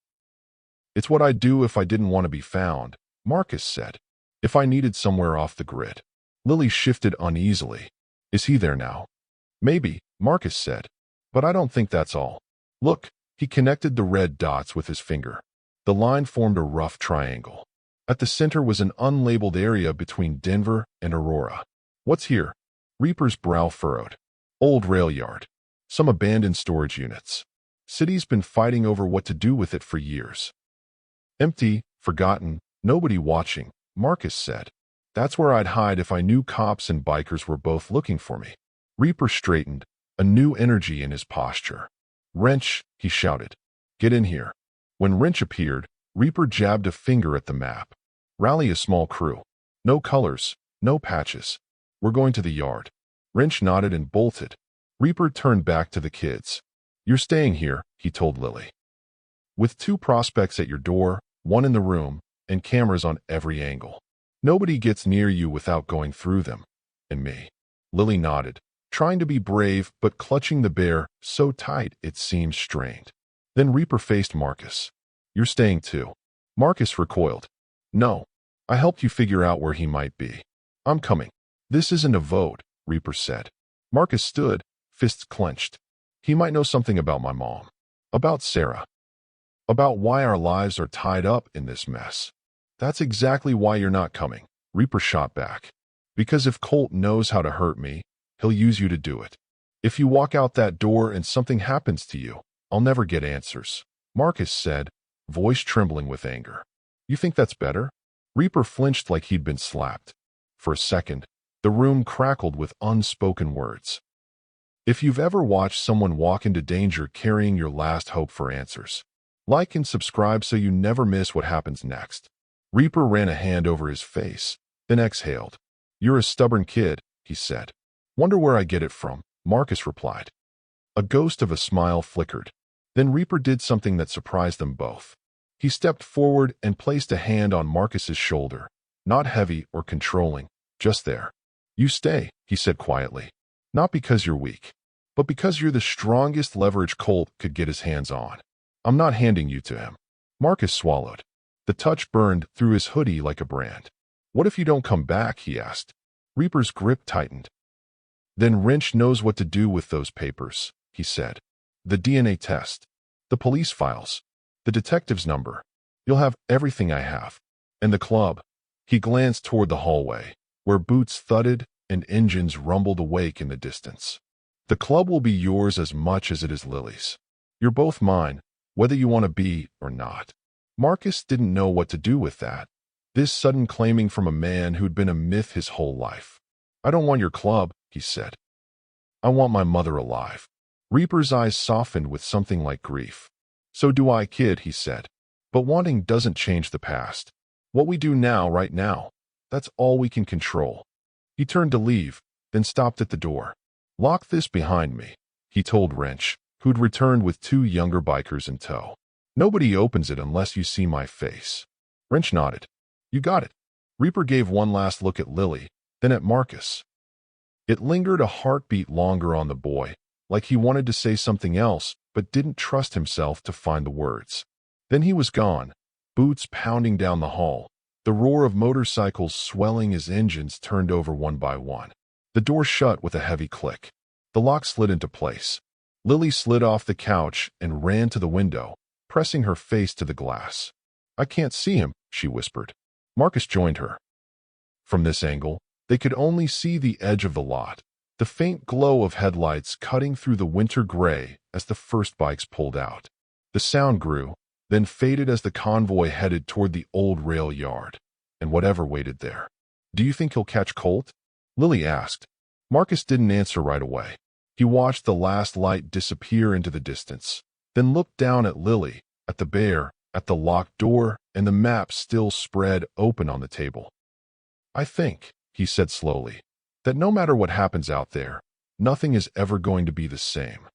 It's what I'd do if I didn't want to be found, Marcus said. If I needed somewhere off the grid. Lily shifted uneasily. Is he there now? Maybe, Marcus said. But I don't think that's all. Look, he connected the red dots with his finger. The line formed a rough triangle. At the center was an unlabeled area between Denver and Aurora. What's here? Reaper's brow furrowed. Old rail yard. Some abandoned storage units. City's been fighting over what to do with it for years. Empty, forgotten, nobody watching, Marcus said. That's where I'd hide if I knew cops and bikers were both looking for me. Reaper straightened, a new energy in his posture. Wrench, he shouted. Get in here. When Wrench appeared, Reaper jabbed a finger at the map. Rally a small crew. No colors, no patches. We're going to the yard. Wrench nodded and bolted. Reaper turned back to the kids. You're staying here, he told Lily. With 2 prospects at your door, 1 in the room, and cameras on every angle. Nobody gets near you without going through them. And me. Lily nodded, trying to be brave but clutching the bear so tight it seemed strained. Then Reaper faced Marcus. You're staying too. Marcus recoiled. No. I helped you figure out where he might be. I'm coming. This isn't a vote, Reaper said. Marcus stood, fists clenched. He might know something about my mom. About Sarah. About why our lives are tied up in this mess. That's exactly why you're not coming, Reaper shot back. Because if Colt knows how to hurt me, he'll use you to do it. If you walk out that door and something happens to you, I'll never get answers, Marcus said, voice trembling with anger. You think that's better? Reaper flinched like he'd been slapped. For a second, the room crackled with unspoken words. If you've ever watched someone walk into danger carrying your last hope for answers, like and subscribe so you never miss what happens next. Reaper ran a hand over his face, then exhaled. You're a stubborn kid, he said. Wonder where I get it from, Marcus replied. A ghost of a smile flickered. Then Reaper did something that surprised them both. He stepped forward and placed a hand on Marcus's shoulder, not heavy or controlling, just there. You stay, he said quietly. Not because you're weak, but because you're the strongest leverage Colt could get his hands on. I'm not handing you to him. Marcus swallowed. The touch burned through his hoodie like a brand. What if you don't come back, he asked. Reaper's grip tightened. Then Wrench knows what to do with those papers, he said. The DNA test, the police files, the detective's number. You'll have everything I have. And the club. He glanced toward the hallway, where boots thudded and engines rumbled awake in the distance. The club will be yours as much as it is Lily's. You're both mine, whether you want to be or not. Marcus didn't know what to do with that. This sudden claiming from a man who'd been a myth his whole life. I don't want your club, he said. I want my mother alive. Reaper's eyes softened with something like grief. So do I, kid, he said. But wanting doesn't change the past. What we do now, right now, that's all we can control. He turned to leave, then stopped at the door. Lock this behind me, he told Wrench, who'd returned with 2 younger bikers in tow. Nobody opens it unless you see my face. Wrench nodded. You got it. Reaper gave one last look at Lily, then at Marcus. It lingered a heartbeat longer on the boy, like he wanted to say something else, but didn't trust himself to find the words. Then he was gone, boots pounding down the hall, the roar of motorcycles swelling as engines turned over one by one. The door shut with a heavy click. The lock slid into place. Lily slid off the couch and ran to the window, pressing her face to the glass. I can't see him, she whispered. Marcus joined her. From this angle, they could only see the edge of the lot, the faint glow of headlights cutting through the winter gray as the first bikes pulled out. The sound grew, then faded as the convoy headed toward the old rail yard, and whatever waited there. Do you think he'll catch Colt? Lily asked. Marcus didn't answer right away. He watched the last light disappear into the distance, then looked down at Lily, at the bear, at the locked door, and the map still spread open on the table. I think, he said slowly, that no matter what happens out there, nothing is ever going to be the same.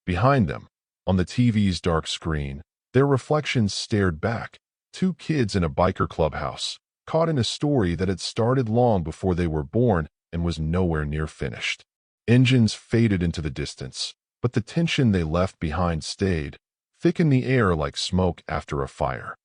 Behind them, on the TV's dark screen, their reflections stared back, 2 kids in a biker clubhouse, caught in a story that had started long before they were born and was nowhere near finished. Engines faded into the distance, but the tension they left behind stayed, thick in the air like smoke after a fire.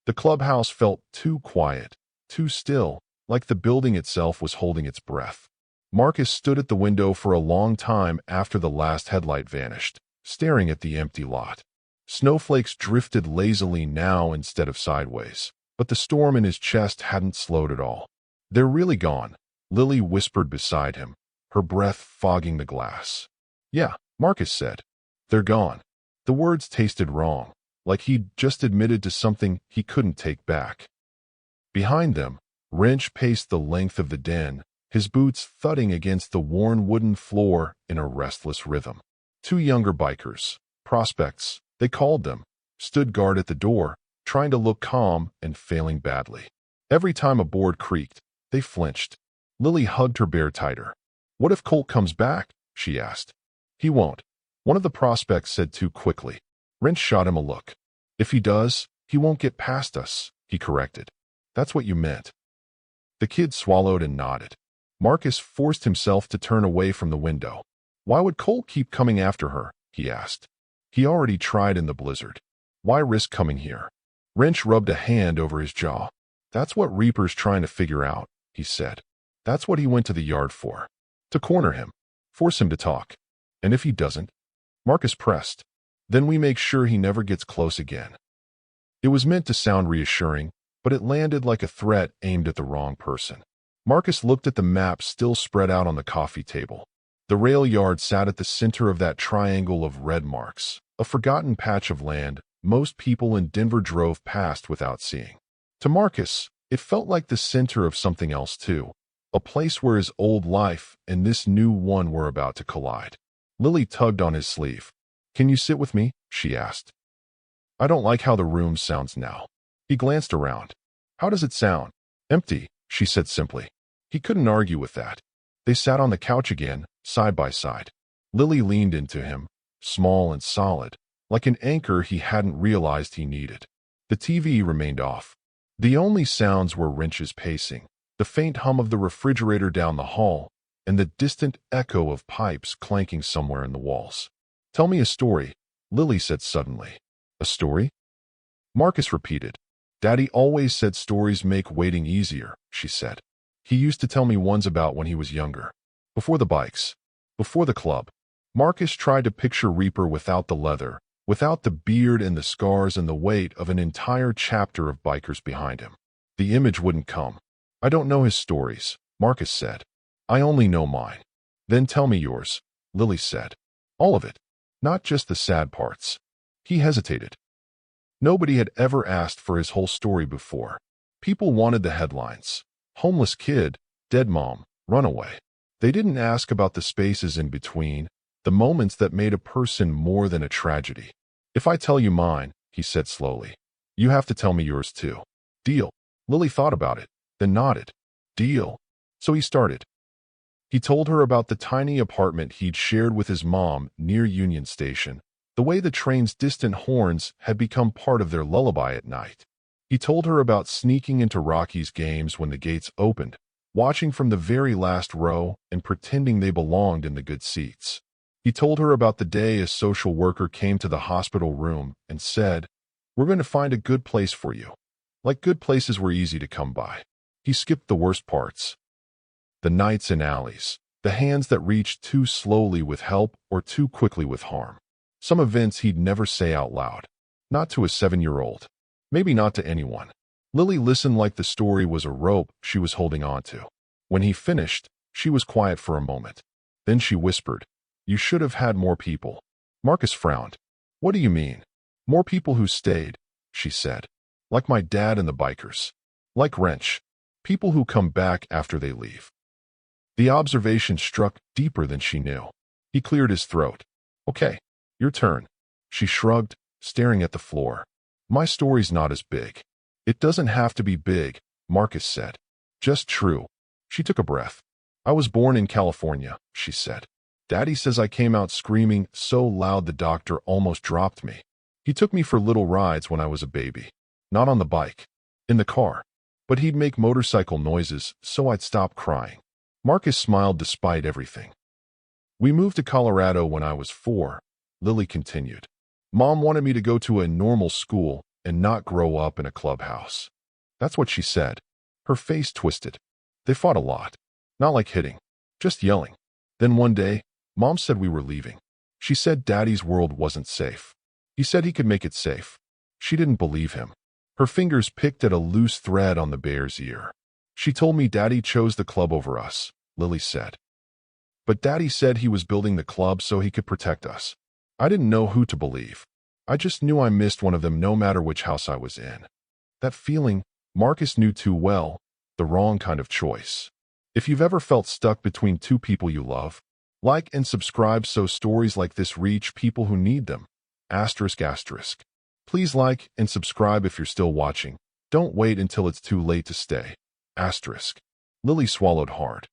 The clubhouse felt too quiet, too still, like the building itself was holding its breath. Marcus stood at the window for a long time after the last headlight vanished, staring at the empty lot. Snowflakes drifted lazily now instead of sideways, but the storm in his chest hadn't slowed at all. They're really gone, Lily whispered beside him, her breath fogging the glass. Yeah, Marcus said. They're gone. The words tasted wrong, like he'd just admitted to something he couldn't take back. Behind them, Wrench paced the length of the den, his boots thudding against the worn wooden floor in a restless rhythm. 2 younger bikers, prospects, they called them, stood guard at the door, trying to look calm and failing badly. Every time a board creaked, they flinched. Lily hugged her bear tighter. "What if Colt comes back?" she asked. "He won't," one of the prospects said too quickly. Wrench shot him a look. "If he does, he won't get past us," he corrected. "That's what you meant." The kid swallowed and nodded. Marcus forced himself to turn away from the window. "Why would Colt keep coming after her?" he asked. "He already tried in the blizzard. Why risk coming here?" Wrench rubbed a hand over his jaw. "That's what Reaper's trying to figure out," he said. "That's what he went to the yard for. To corner him. Force him to talk. And if he doesn't?" Marcus pressed. "Then we make sure he never gets close again." It was meant to sound reassuring, but it landed like a threat aimed at the wrong person. Marcus looked at the map still spread out on the coffee table. The rail yard sat at the center of that triangle of red marks, a forgotten patch of land most people in Denver drove past without seeing. To Marcus, it felt like the center of something else too, a place where his old life and this new one were about to collide. Lily tugged on his sleeve. "Can you sit with me?" she asked. "I don't like how the room sounds now." He glanced around. "How does it sound?" "Empty," she said simply. He couldn't argue with that. They sat on the couch again, side by side. Lily leaned into him, small and solid, like an anchor he hadn't realized he needed. The TV remained off. The only sounds were Wrench's pacing, the faint hum of the refrigerator down the hall, and the distant echo of pipes clanking somewhere in the walls. "Tell me a story," Lily said suddenly. "A story?" Marcus repeated. "Daddy always said stories make waiting easier," she said. "He used to tell me ones about when he was younger. Before the bikes. Before the club." Marcus tried to picture Reaper without the leather, without the beard and the scars and the weight of an entire chapter of bikers behind him. The image wouldn't come. "I don't know his stories," Marcus said. "I only know mine." "Then tell me yours," Lily said. "All of it. Not just the sad parts." He hesitated. Nobody had ever asked for his whole story before. People wanted the headlines. Homeless kid, dead mom, runaway. They didn't ask about the spaces in between, the moments that made a person more than a tragedy. "If I tell you mine," he said slowly, "you have to tell me yours too." "Deal." Lily thought about it, then nodded. "Deal." So he started. He told her about the tiny apartment he'd shared with his mom near Union Station, the way the train's distant horns had become part of their lullaby at night. He told her about sneaking into Rocky's games when the gates opened, watching from the very last row and pretending they belonged in the good seats. He told her about the day a social worker came to the hospital room and said, "We're going to find a good place for you." Like good places were easy to come by. He skipped the worst parts. The nights in alleys, the hands that reached too slowly with help or too quickly with harm. Some events he'd never say out loud. Not to a 7-year-old. Maybe not to anyone. Lily listened like the story was a rope she was holding on to. When he finished, she was quiet for a moment. Then she whispered, "You should have had more people." Marcus frowned. "What do you mean?" "More people who stayed," she said. "Like my dad and the bikers. Like Wrench. People who come back after they leave." The observation struck deeper than she knew. He cleared his throat. "Okay, your turn." She shrugged, staring at the floor. "My story's not as big." "It doesn't have to be big," Marcus said. "Just true." She took a breath. "I was born in California," she said. "Daddy says I came out screaming so loud the doctor almost dropped me. He took me for little rides when I was a baby. Not on the bike. In the car. But he'd make motorcycle noises so I'd stop crying." Marcus smiled despite everything. "We moved to Colorado when I was 4, Lily continued. "Mom wanted me to go to a normal school and not grow up in a clubhouse." That's what she said. Her face twisted. They fought a lot. Not like hitting. Just yelling. Then one day, Mom said we were leaving. She said Daddy's world wasn't safe. He said he could make it safe. She didn't believe him. Her fingers picked at a loose thread on the bear's ear. "She told me Daddy chose the club over us," Lily said. "But Daddy said he was building the club so he could protect us." I didn't know who to believe. I just knew I missed one of them no matter which house I was in. That feeling, Marcus knew too well, the wrong kind of choice. If you've ever felt stuck between two people you love, like and subscribe so stories like this reach people who need them. ***. Please like and subscribe if you're still watching. Don't wait until it's too late to stay. Asterisk. Lily swallowed hard.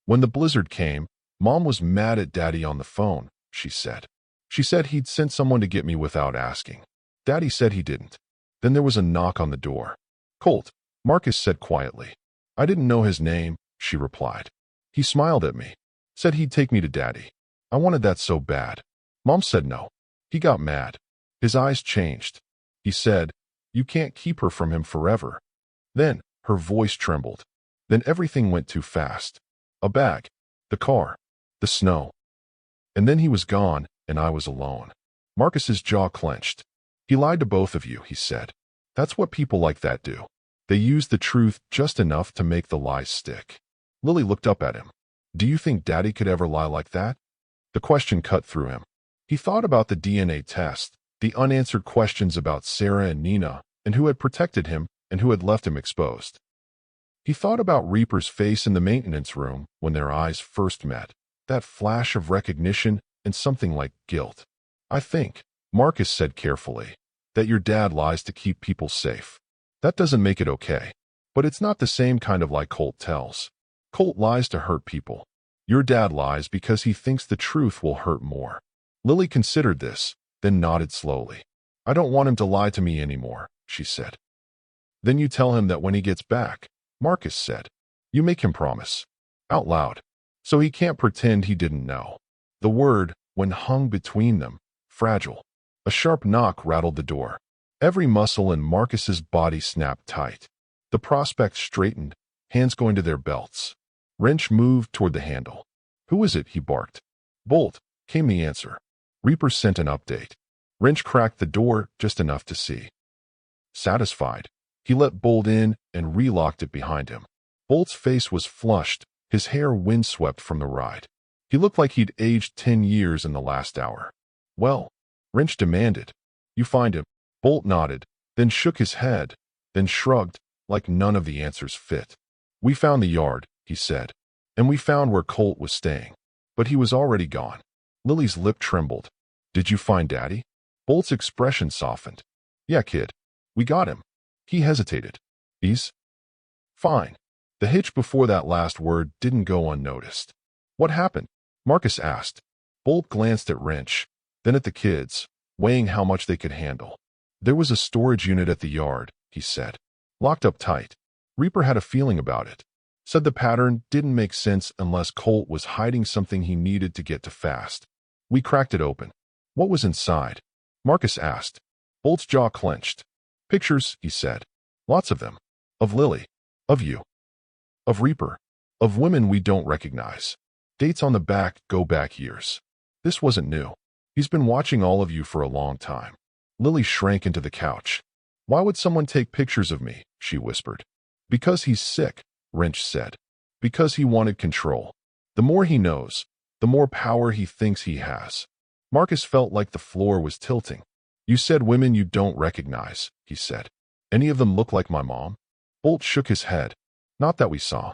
When the blizzard came, Mom was mad at Daddy on the phone, she said. She said he'd sent someone to get me without asking. Daddy said he didn't. Then there was a knock on the door. Colt, Marcus said quietly. I didn't know his name, she replied. He smiled at me. Said he'd take me to Daddy. I wanted that so bad. Mom said no. He got mad. His eyes changed. He said, you can't keep her from him forever. Then, her voice trembled. Then everything went too fast. A bag. The car. The snow. And then he was gone, and I was alone. Marcus's jaw clenched. He lied to both of you, he said. That's what people like that do. They use the truth just enough to make the lies stick. Lily looked up at him. Do you think Daddy could ever lie like that? The question cut through him. He thought about the DNA test, the unanswered questions about Sarah and Nina, and who had protected him and who had left him exposed. He thought about Reaper's face in the maintenance room when their eyes first met, that flash of recognition and something like guilt. I think, Marcus said carefully, that your dad lies to keep people safe. That doesn't make it okay. But it's not the same kind of lie Colt tells. Colt lies to hurt people. Your dad lies because he thinks the truth will hurt more. Lily considered this, then nodded slowly. I don't want him to lie to me anymore, she said. Then you tell him that when he gets back, Marcus said. You make him promise. Out loud. So he can't pretend he didn't know. The word, when hung between them, fragile. A sharp knock rattled the door. Every muscle in Marcus's body snapped tight. The prospect straightened, hands going to their belts. Wrench moved toward the handle. Who is it? He barked. Bolt, came the answer. Reaper sent an update. Wrench cracked the door just enough to see. Satisfied, he let Bolt in and relocked it behind him. Bolt's face was flushed, his hair windswept from the ride. He looked like he'd aged 10 years in the last hour. Well, Wrench demanded. You find him. Bolt nodded, then shook his head, then shrugged, like none of the answers fit. We found the yard, he said, and we found where Colt was staying. But he was already gone. Lily's lip trembled. Did you find Daddy? Bolt's expression softened. Yeah, kid. We got him. He hesitated. He's fine. The hitch before that last word didn't go unnoticed. What happened? Marcus asked. Bolt glanced at Wrench, then at the kids, weighing how much they could handle. There was a storage unit at the yard, he said. Locked up tight. Reaper had a feeling about it. Said the pattern didn't make sense unless Colt was hiding something he needed to get to fast. We cracked it open. What was inside? Marcus asked. Bolt's jaw clenched. Pictures, he said. Lots of them. Of Lily. Of you. Of Reaper. Of women we don't recognize. Dates on the back go back years. This wasn't new. He's been watching all of you for a long time. Lily shrank into the couch. Why would someone take pictures of me? She whispered. Because he's sick, Wrench said. Because he wanted control. The more he knows, the more power he thinks he has. Marcus felt like the floor was tilting. You said women you don't recognize, he said. Any of them look like my mom? Bolt shook his head. Not that we saw.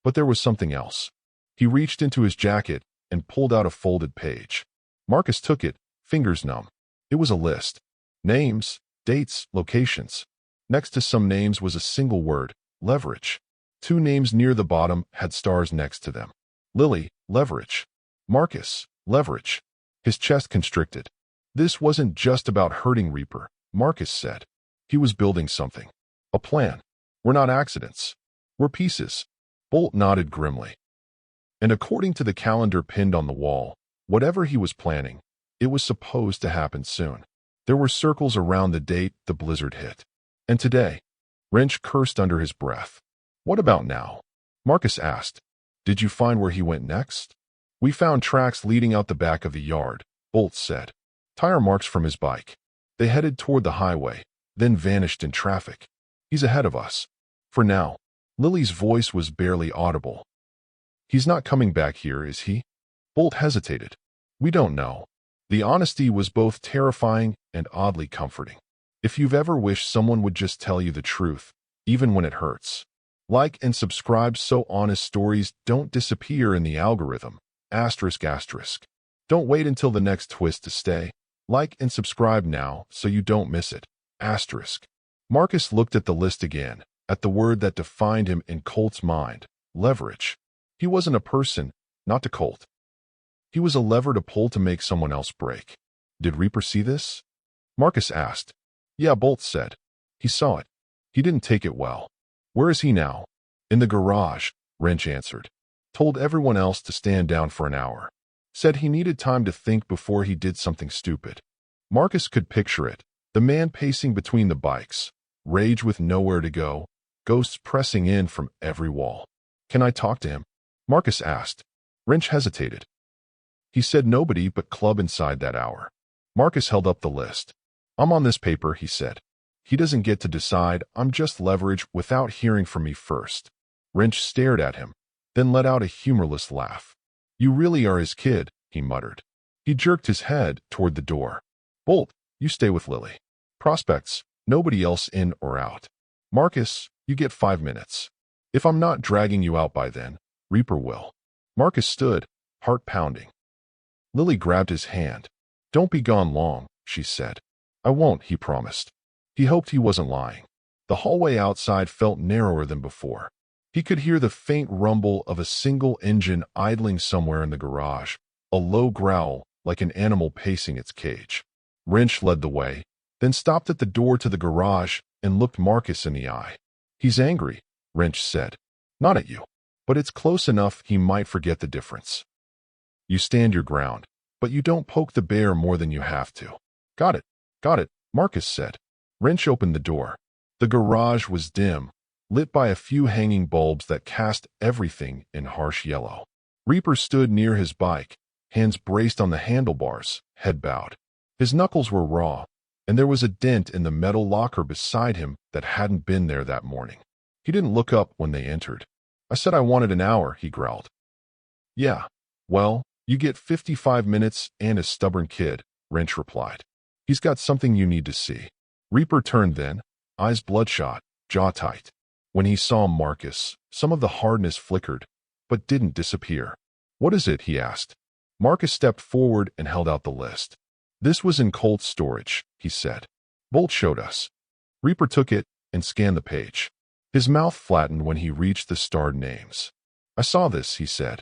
But there was something else. He reached into his jacket and pulled out a folded page. Marcus took it, fingers numb. It was a list. Names, dates, locations. Next to some names was a single word, leverage. 2 names near the bottom had stars next to them. Lily, leverage. Marcus, leverage. His chest constricted. This wasn't just about hurting Reaper, Marcus said. He was building something. A plan. We're not accidents. We're pieces. Bolt nodded grimly. And according to the calendar pinned on the wall, whatever he was planning, it was supposed to happen soon. There were circles around the date the blizzard hit. And today, Wrench cursed under his breath. What about now? Marcus asked. Did you find where he went next? We found tracks leading out the back of the yard, Bolt said. Tire marks from his bike. They headed toward the highway, then vanished in traffic. He's ahead of us. For now. Lily's voice was barely audible. He's not coming back here, is he? Bolt hesitated. We don't know. The honesty was both terrifying and oddly comforting. If you've ever wished someone would just tell you the truth, even when it hurts. Like and subscribe so honest stories don't disappear in the algorithm. ***. Don't wait until the next twist to stay. Like and subscribe now so you don't miss it. Asterisk. Marcus looked at the list again, at the word that defined him in Colt's mind, leverage. He wasn't a person, not to Colt. He was a lever to pull to make someone else break. Did Reaper see this? Marcus asked. Yeah, Bolt said. He saw it. He didn't take it well. Where is he now? In the garage, Wrench answered. Told everyone else to stand down for an hour. Said he needed time to think before he did something stupid. Marcus could picture it. The man pacing between the bikes. Rage with nowhere to go. Ghosts pressing in from every wall. Can I talk to him? Marcus asked. Wrench hesitated. He said nobody but Club inside that hour. Marcus held up the list. I'm on this paper, he said. He doesn't get to decide. I'm just leverage without hearing from me first. Wrench stared at him, then let out a humorless laugh. You really are his kid, he muttered. He jerked his head toward the door. Bolt, you stay with Lily. Prospects, nobody else in or out. Marcus, you get 5 minutes. If I'm not dragging you out by then, Reaper will. Marcus stood, heart pounding. Lily grabbed his hand. Don't be gone long, she said. I won't, he promised. He hoped he wasn't lying. The hallway outside felt narrower than before. He could hear the faint rumble of a single engine idling somewhere in the garage, a low growl like an animal pacing its cage. Wrench led the way, then stopped at the door to the garage and looked Marcus in the eye. He's angry, Wrench said. Not at you, but it's close enough he might forget the difference. You stand your ground, but you don't poke the bear more than you have to. Got it, Marcus said. Wrench opened the door. The garage was dim, lit by a few hanging bulbs that cast everything in harsh yellow. Reaper stood near his bike, hands braced on the handlebars, head bowed. His knuckles were raw, and there was a dent in the metal locker beside him that hadn't been there that morning. He didn't look up when they entered. I said I wanted an hour, he growled. Yeah, well, you get 55 minutes and a stubborn kid, Wrench replied. He's got something you need to see. Reaper turned then, eyes bloodshot, jaw tight. When he saw Marcus, some of the hardness flickered, but didn't disappear. What is it? He asked. Marcus stepped forward and held out the list. This was in Colt's storage, he said. Bolt showed us. Reaper took it and scanned the page. His mouth flattened when he reached the starred names. I saw this, he said.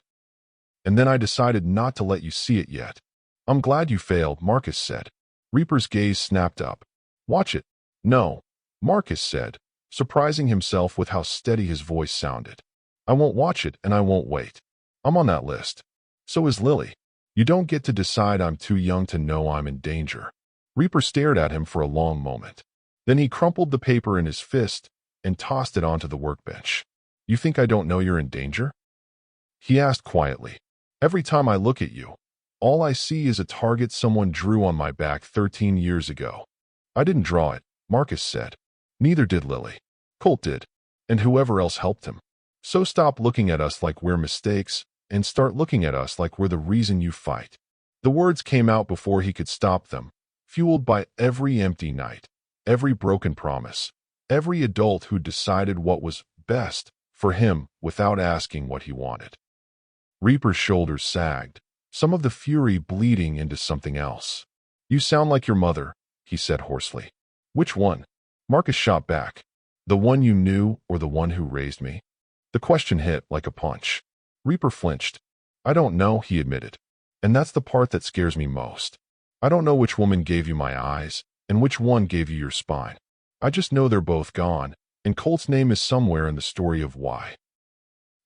And then I decided not to let you see it yet. I'm glad you failed, Marcus said. Reaper's gaze snapped up. Watch it. No, Marcus said, surprising himself with how steady his voice sounded. I won't watch it and I won't wait. I'm on that list. So is Lily. You don't get to decide. I'm too young to know I'm in danger. Reaper stared at him for a long moment. Then he crumpled the paper in his fist and tossed it onto the workbench. You think I don't know you're in danger? He asked quietly. Every time I look at you, all I see is a target someone drew on my back 13 years ago. I didn't draw it, Marcus said. Neither did Lily. Colt did, and whoever else helped him. So stop looking at us like we're mistakes and start looking at us like we're the reason you fight. The words came out before he could stop them, fueled by every empty night, every broken promise, every adult who decided what was best for him without asking what he wanted. Reaper's shoulders sagged, some of the fury bleeding into something else. You sound like your mother, he said hoarsely. Which one? Marcus shot back. The one you knew or the one who raised me? The question hit like a punch. Reaper flinched. I don't know, he admitted. And that's the part that scares me most. I don't know which woman gave you my eyes and which one gave you your spine. I just know they're both gone, and Colt's name is somewhere in the story of why.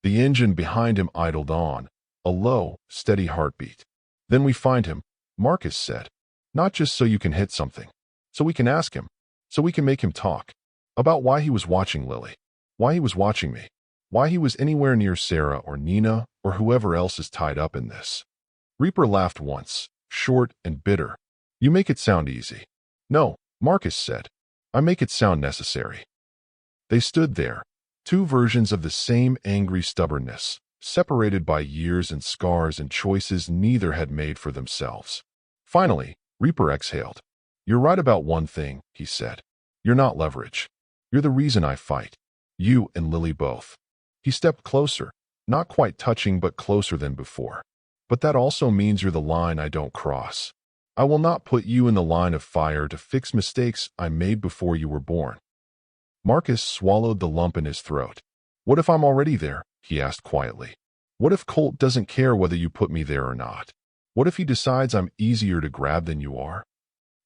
The engine behind him idled on, a low, steady heartbeat. Then we find him, Marcus said. Not just so you can hit something. So we can ask him. So we can make him talk. About why he was watching Lily. Why he was watching me. Why he was anywhere near Sarah or Nina or whoever else is tied up in this. Reaper laughed once, short and bitter. You make it sound easy. No, Marcus said. I make it sound necessary. They stood there, two versions of the same angry stubbornness, separated by years and scars and choices neither had made for themselves. Finally, Reaper exhaled. You're right about one thing, he said. You're not leverage. You're the reason I fight. You and Lily both. He stepped closer, not quite touching but closer than before. But that also means you're the line I don't cross. I will not put you in the line of fire to fix mistakes I made before you were born. Marcus swallowed the lump in his throat. What if I'm already there? He asked quietly. What if Colt doesn't care whether you put me there or not? What if he decides I'm easier to grab than you are?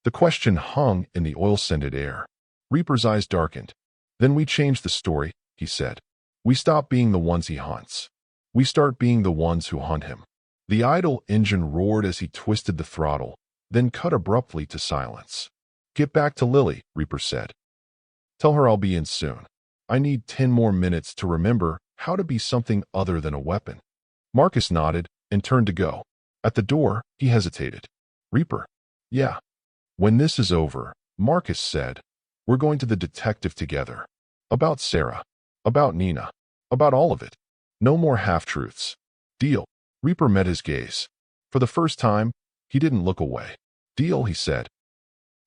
The question hung in the oil-scented air. Reaper's eyes darkened. Then we change the story, he said. We stop being the ones he hunts. We start being the ones who hunt him. The idle engine roared as he twisted the throttle, then cut abruptly to silence. Get back to Lily, Reaper said. Tell her I'll be in soon. I need 10 more minutes to remember how to be something other than a weapon. Marcus nodded and turned to go. At the door, he hesitated. Reaper. Yeah. When this is over, Marcus said, we're going to the detective together. About Sarah. About Nina. About all of it. No more half-truths. Deal. Reaper met his gaze. For the first time, he didn't look away. Deal, he said.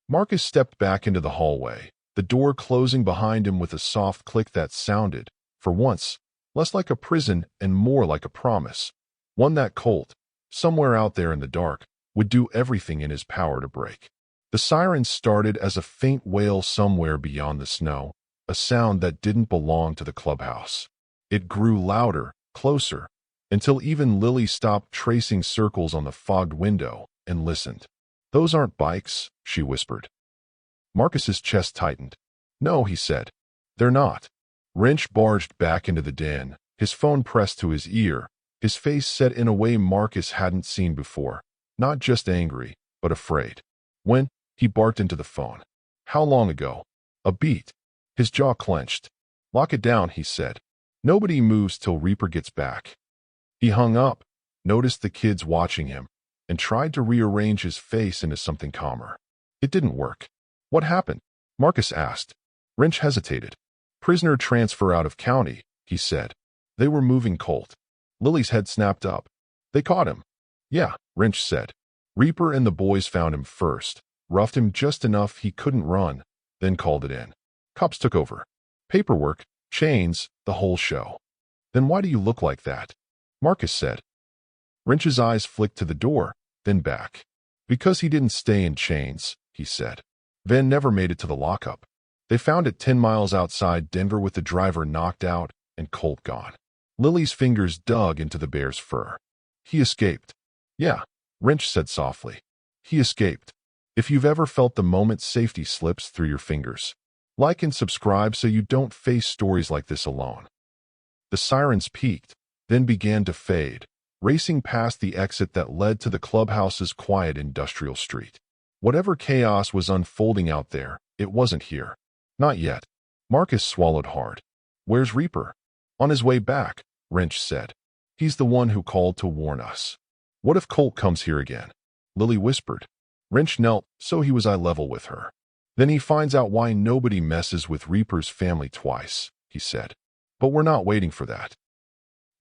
Marcus stepped back into the hallway, the door closing behind him with a soft click that sounded, for once, less like a prison and more like a promise. One that Colt, somewhere out there in the dark, would do everything in his power to break. The siren started as a faint wail somewhere beyond the snow, a sound that didn't belong to the clubhouse. It grew louder, closer, until even Lily stopped tracing circles on the fogged window and listened. Those aren't bikes, she whispered. Marcus's chest tightened. No, he said. They're not. Wrench barged back into the den, his phone pressed to his ear, his face set in a way Marcus hadn't seen before, not just angry, but afraid. When? He barked into the phone. How long ago? A beat. His jaw clenched. Lock it down, he said. Nobody moves till Reaper gets back. He hung up, noticed the kids watching him, and tried to rearrange his face into something calmer. It didn't work. What happened? Marcus asked. Wrench hesitated. Prisoner transfer out of county, he said. They were moving Colt. Lily's head snapped up. They caught him. Yeah, Wrench said. Reaper and the boys found him first, roughed him just enough he couldn't run, then called it in. Cops took over. Paperwork, chains, the whole show. Then why do you look like that? Marcus said. Wrench's eyes flicked to the door, then back. Because he didn't stay in chains, he said. Van never made it to the lockup. They found it 10 miles outside Denver with the driver knocked out and Colt gone. Lily's fingers dug into the bear's fur. He escaped. Yeah, Wrench said softly. He escaped. If you've ever felt the moment safety slips through your fingers, like and subscribe so you don't face stories like this alone. The sirens peaked, then began to fade, racing past the exit that led to the clubhouse's quiet industrial street. Whatever chaos was unfolding out there, it wasn't here. Not yet. Marcus swallowed hard. Where's Reaper? On his way back, Wrench said. He's the one who called to warn us. What if Colt comes here again? Lily whispered. Wrench knelt, so he was eye level with her. Then he finds out why nobody messes with Reaper's family twice, he said. But we're not waiting for that.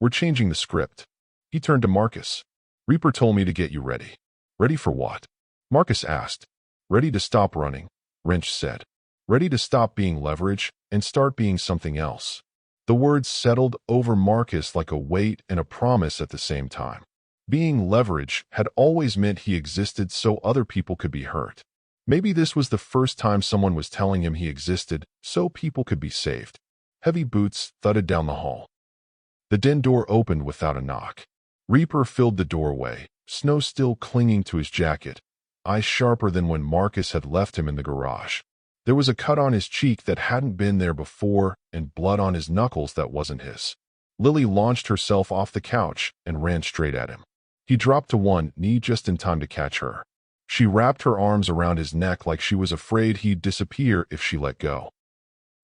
We're changing the script. He turned to Marcus. Reaper told me to get you ready. Ready for what? Marcus asked. Ready to stop running, Wrench said. Ready to stop being leverage and start being something else. The words settled over Marcus like a weight and a promise at the same time. Being leverage had always meant he existed so other people could be hurt. Maybe this was the first time someone was telling him he existed so people could be saved. Heavy boots thudded down the hall. The den door opened without a knock. Reaper filled the doorway, snow still clinging to his jacket, eyes sharper than when Marcus had left him in the garage. There was a cut on his cheek that hadn't been there before and blood on his knuckles that wasn't his. Lily launched herself off the couch and ran straight at him. He dropped to one knee just in time to catch her. She wrapped her arms around his neck like she was afraid he'd disappear if she let go.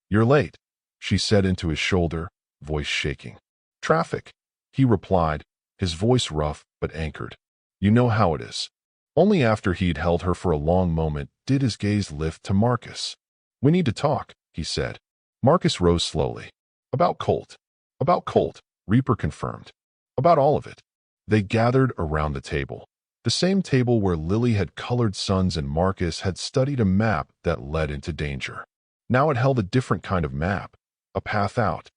You're late, she said into his shoulder, voice shaking. Traffic, he replied, his voice rough but anchored. You know how it is. Only after he'd held her for a long moment did his gaze lift to Marcus. We need to talk, he said. Marcus rose slowly. About Colt. About Colt, Reaper confirmed. About all of it. They gathered around the table. The same table where Lily had colored suns and Marcus had studied a map that led into danger. Now it held a different kind of map, a path out.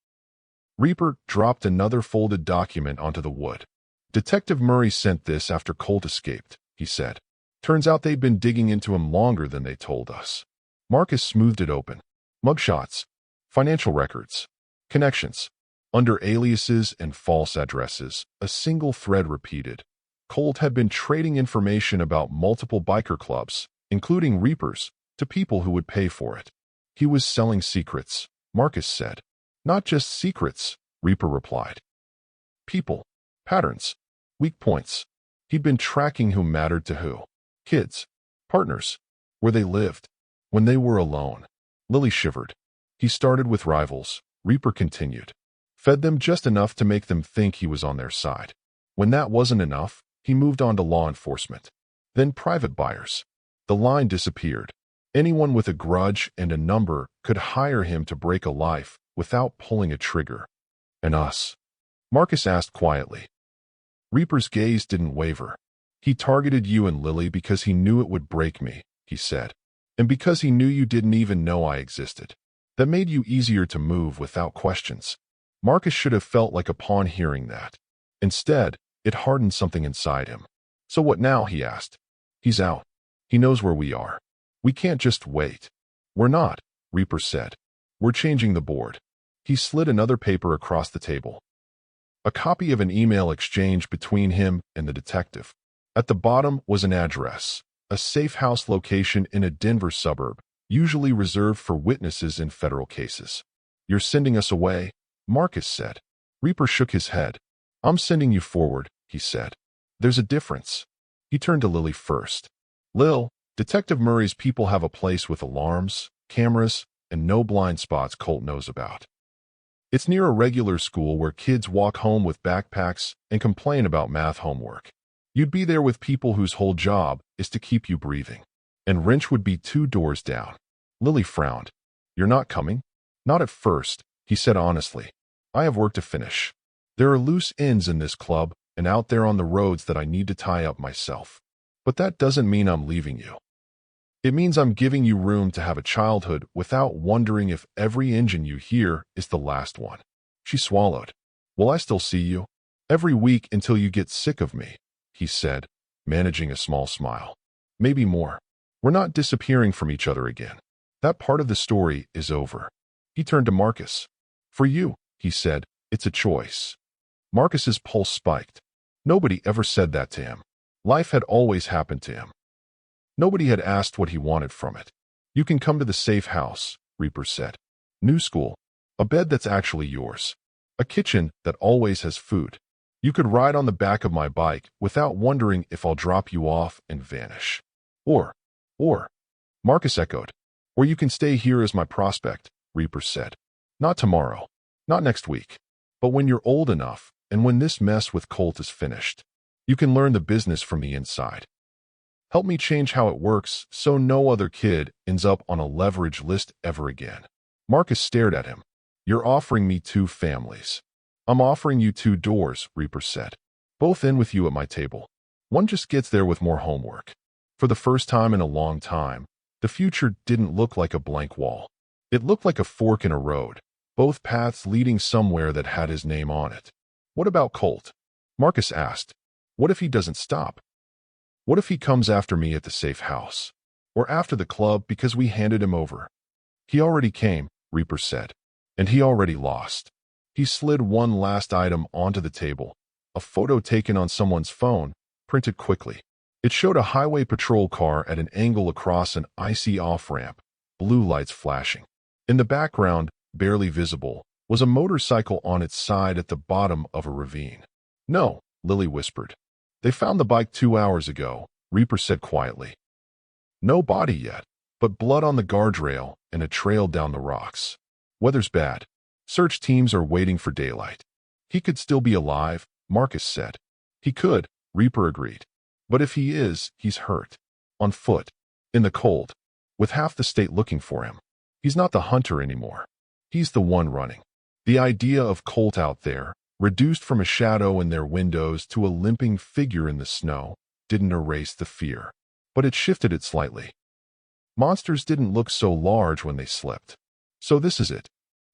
Reaper dropped another folded document onto the wood. Detective Murray sent this after Colt escaped, he said. Turns out they'd been digging into him longer than they told us. Marcus smoothed it open. Mugshots, financial records, connections. Under aliases and false addresses, a single thread repeated. Colt had been trading information about multiple biker clubs, including Reapers, to people who would pay for it. He was selling secrets, Marcus said. Not just secrets, Reaper replied. People, patterns, weak points. He'd been tracking who mattered to who. Kids, partners, where they lived, when they were alone. Lily shivered. He started with rivals, Reaper continued. Fed them just enough to make them think he was on their side. When that wasn't enough, he moved on to law enforcement. Then private buyers. The line disappeared. Anyone with a grudge and a number could hire him to break a life without pulling a trigger. And us? Marcus asked quietly. Reaper's gaze didn't waver. He targeted you and Lily because he knew it would break me, he said. And because he knew you didn't even know I existed. That made you easier to move without questions. Marcus should have felt like a pawn hearing that. Instead, it hardened something inside him. So what now, he asked. He's out. He knows where we are. We can't just wait. We're not, Reaper said. We're changing the board. He slid another paper across the table. A copy of an email exchange between him and the detective. At the bottom was an address, a safe house location in a Denver suburb, usually reserved for witnesses in federal cases. You're sending us away? Marcus said. Reaper shook his head. I'm sending you forward, he said. There's a difference. He turned to Lily first. Lil, Detective Murray's people have a place with alarms, cameras, and no blind spots Colt knows about. It's near a regular school where kids walk home with backpacks and complain about math homework. You'd be there with people whose whole job is to keep you breathing. And Wrench would be 2 doors down. Lily frowned. You're not coming? Not at first, he said honestly. I have work to finish. There are loose ends in this club and out there on the roads that I need to tie up myself. But that doesn't mean I'm leaving you. It means I'm giving you room to have a childhood without wondering if every engine you hear is the last one. She swallowed. Will I still see you? Every week until you get sick of me, he said, managing a small smile. Maybe more. We're not disappearing from each other again. That part of the story is over. He turned to Marcus. For you, he said, it's a choice. Marcus's pulse spiked. Nobody ever said that to him. Life had always happened to him. Nobody had asked what he wanted from it. You can come to the safe house, Reaper said. New school. A bed that's actually yours. A kitchen that always has food. You could ride on the back of my bike without wondering if I'll drop you off and vanish. Or, Marcus echoed. Or you can stay here as my prospect, Reaper said. Not tomorrow. Not next week. But when you're old enough, and when this mess with Colt is finished, you can learn the business from the inside. Help me change how it works so no other kid ends up on a leverage list ever again. Marcus stared at him. You're offering me 2 families. I'm offering you 2 doors, Reaper said. Both in with you at my table. One just gets there with more homework. For the first time in a long time, the future didn't look like a blank wall. It looked like a fork in a road, both paths leading somewhere that had his name on it. What about Colt? Marcus asked. What if he doesn't stop? What if he comes after me at the safe house? Or after the club because we handed him over? He already came, Reaper said. And he already lost. He slid one last item onto the table, a photo taken on someone's phone, printed quickly. It showed a highway patrol car at an angle across an icy off-ramp, blue lights flashing. In the background, barely visible, was a motorcycle on its side at the bottom of a ravine. No, Lily whispered. They found the bike 2 hours ago, Reaper said quietly. No body yet, but blood on the guardrail and a trail down the rocks. Weather's bad. Search teams are waiting for daylight. He could still be alive, Marcus said. He could, Reaper agreed. But if he is, he's hurt. On foot. In the cold. With half the state looking for him. He's not the hunter anymore. He's the one running. The idea of Colt out there, reduced from a shadow in their windows to a limping figure in the snow, didn't erase the fear. But it shifted it slightly. Monsters didn't look so large when they slipped. So this is it.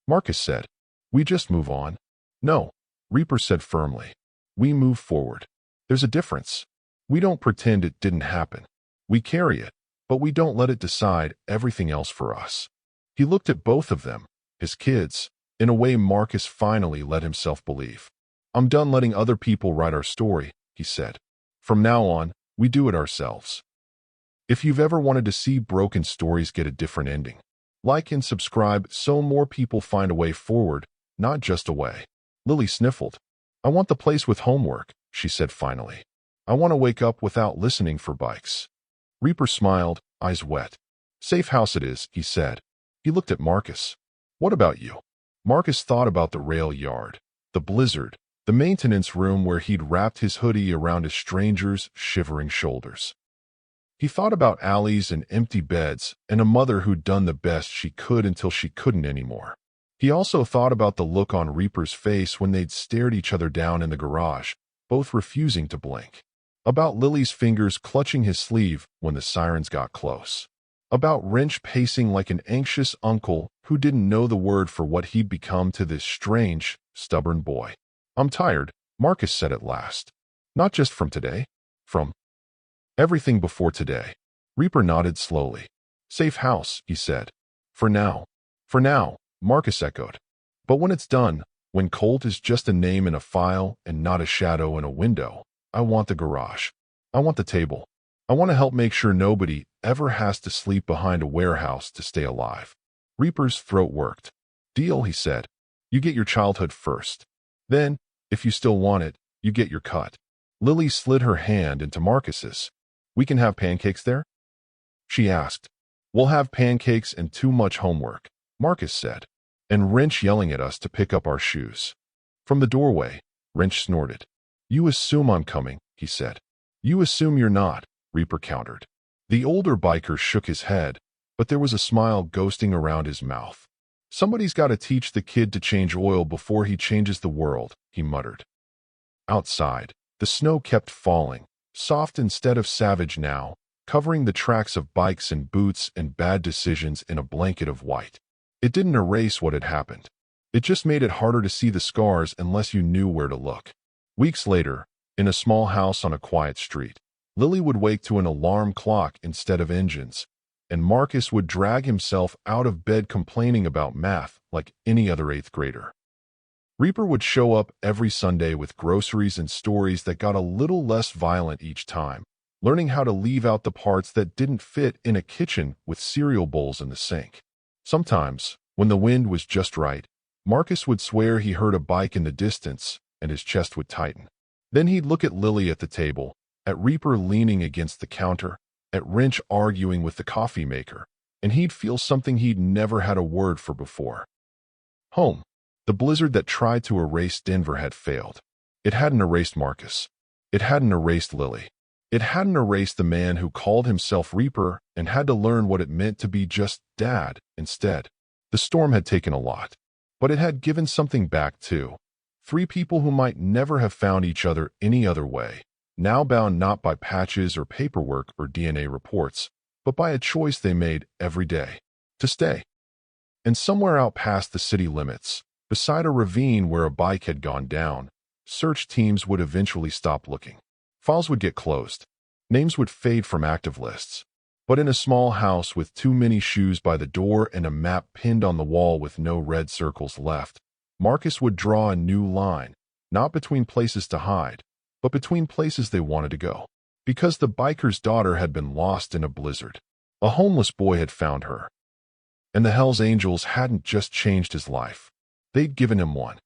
Marcus said. We just move on. No, Reaper said firmly. We move forward. There's a difference. We don't pretend it didn't happen. We carry it, but we don't let it decide everything else for us. He looked at both of them, his kids, in a way Marcus finally let himself believe. I'm done letting other people write our story, he said. From now on, we do it ourselves. If you've ever wanted to see broken stories get a different ending, like and subscribe so more people find a way forward, not just a way. Lily sniffled. I want the place with homework, she said finally. I want to wake up without listening for bikes. Reaper smiled, eyes wet. Safe house it is, he said. He looked at Marcus. What about you? Marcus thought about the rail yard, the blizzard, the maintenance room where he'd wrapped his hoodie around a stranger's shivering shoulders. He thought about alleys and empty beds and a mother who'd done the best she could until she couldn't anymore. He also thought about the look on Reaper's face when they'd stared each other down in the garage, both refusing to blink. About Lily's fingers clutching his sleeve when the sirens got close. About Wrench pacing like an anxious uncle who didn't know the word for what he'd become to this strange, stubborn boy. I'm tired, Marcus said at last. Not just from today. From everything before today. Reaper nodded slowly. Safe house, he said. For now. For now, Marcus echoed. But when it's done, when Colt is just a name in a file and not a shadow in a window, I want the garage. I want the table. I want to help make sure nobody ever has to sleep behind a warehouse to stay alive. Reaper's throat worked. Deal, he said. You get your childhood first. Then, if you still want it, you get your cut. Lily slid her hand into Marcus's. We can have pancakes there? She asked. We'll have pancakes and too much homework, Marcus said. And Wrench yelling at us to pick up our shoes. From the doorway, Wrench snorted. You assume I'm coming, he said. You assume you're not, Reaper countered. The older biker shook his head, but there was a smile ghosting around his mouth. Somebody's got to teach the kid to change oil before he changes the world, he muttered. Outside, the snow kept falling, soft instead of savage now, covering the tracks of bikes and boots and bad decisions in a blanket of white. It didn't erase what had happened. It just made it harder to see the scars unless you knew where to look. Weeks later, in a small house on a quiet street, Lily would wake to an alarm clock instead of engines, and Marcus would drag himself out of bed complaining about math like any other 8th grader. Reaper would show up every Sunday with groceries and stories that got a little less violent each time, learning how to leave out the parts that didn't fit in a kitchen with cereal bowls in the sink. Sometimes, when the wind was just right, Marcus would swear he heard a bike in the distance, and his chest would tighten. Then he'd look at Lily at the table, at Reaper leaning against the counter, at Wrench arguing with the coffee maker, and he'd feel something he'd never had a word for before. Home. The blizzard that tried to erase Denver had failed. It hadn't erased Marcus. It hadn't erased Lily. It hadn't erased the man who called himself Reaper and had to learn what it meant to be just Dad instead. The storm had taken a lot, but it had given something back too. 3 people who might never have found each other any other way, now bound not by patches or paperwork or DNA reports, but by a choice they made every day, to stay. And somewhere out past the city limits, beside a ravine where a bike had gone down, search teams would eventually stop looking. Files would get closed. Names would fade from active lists. But in a small house with too many shoes by the door and a map pinned on the wall with no red circles left, Marcus would draw a new line, not between places to hide, but between places they wanted to go. Because the biker's daughter had been lost in a blizzard. A homeless boy had found her. And the Hells Angels hadn't just changed his life. They'd given him one.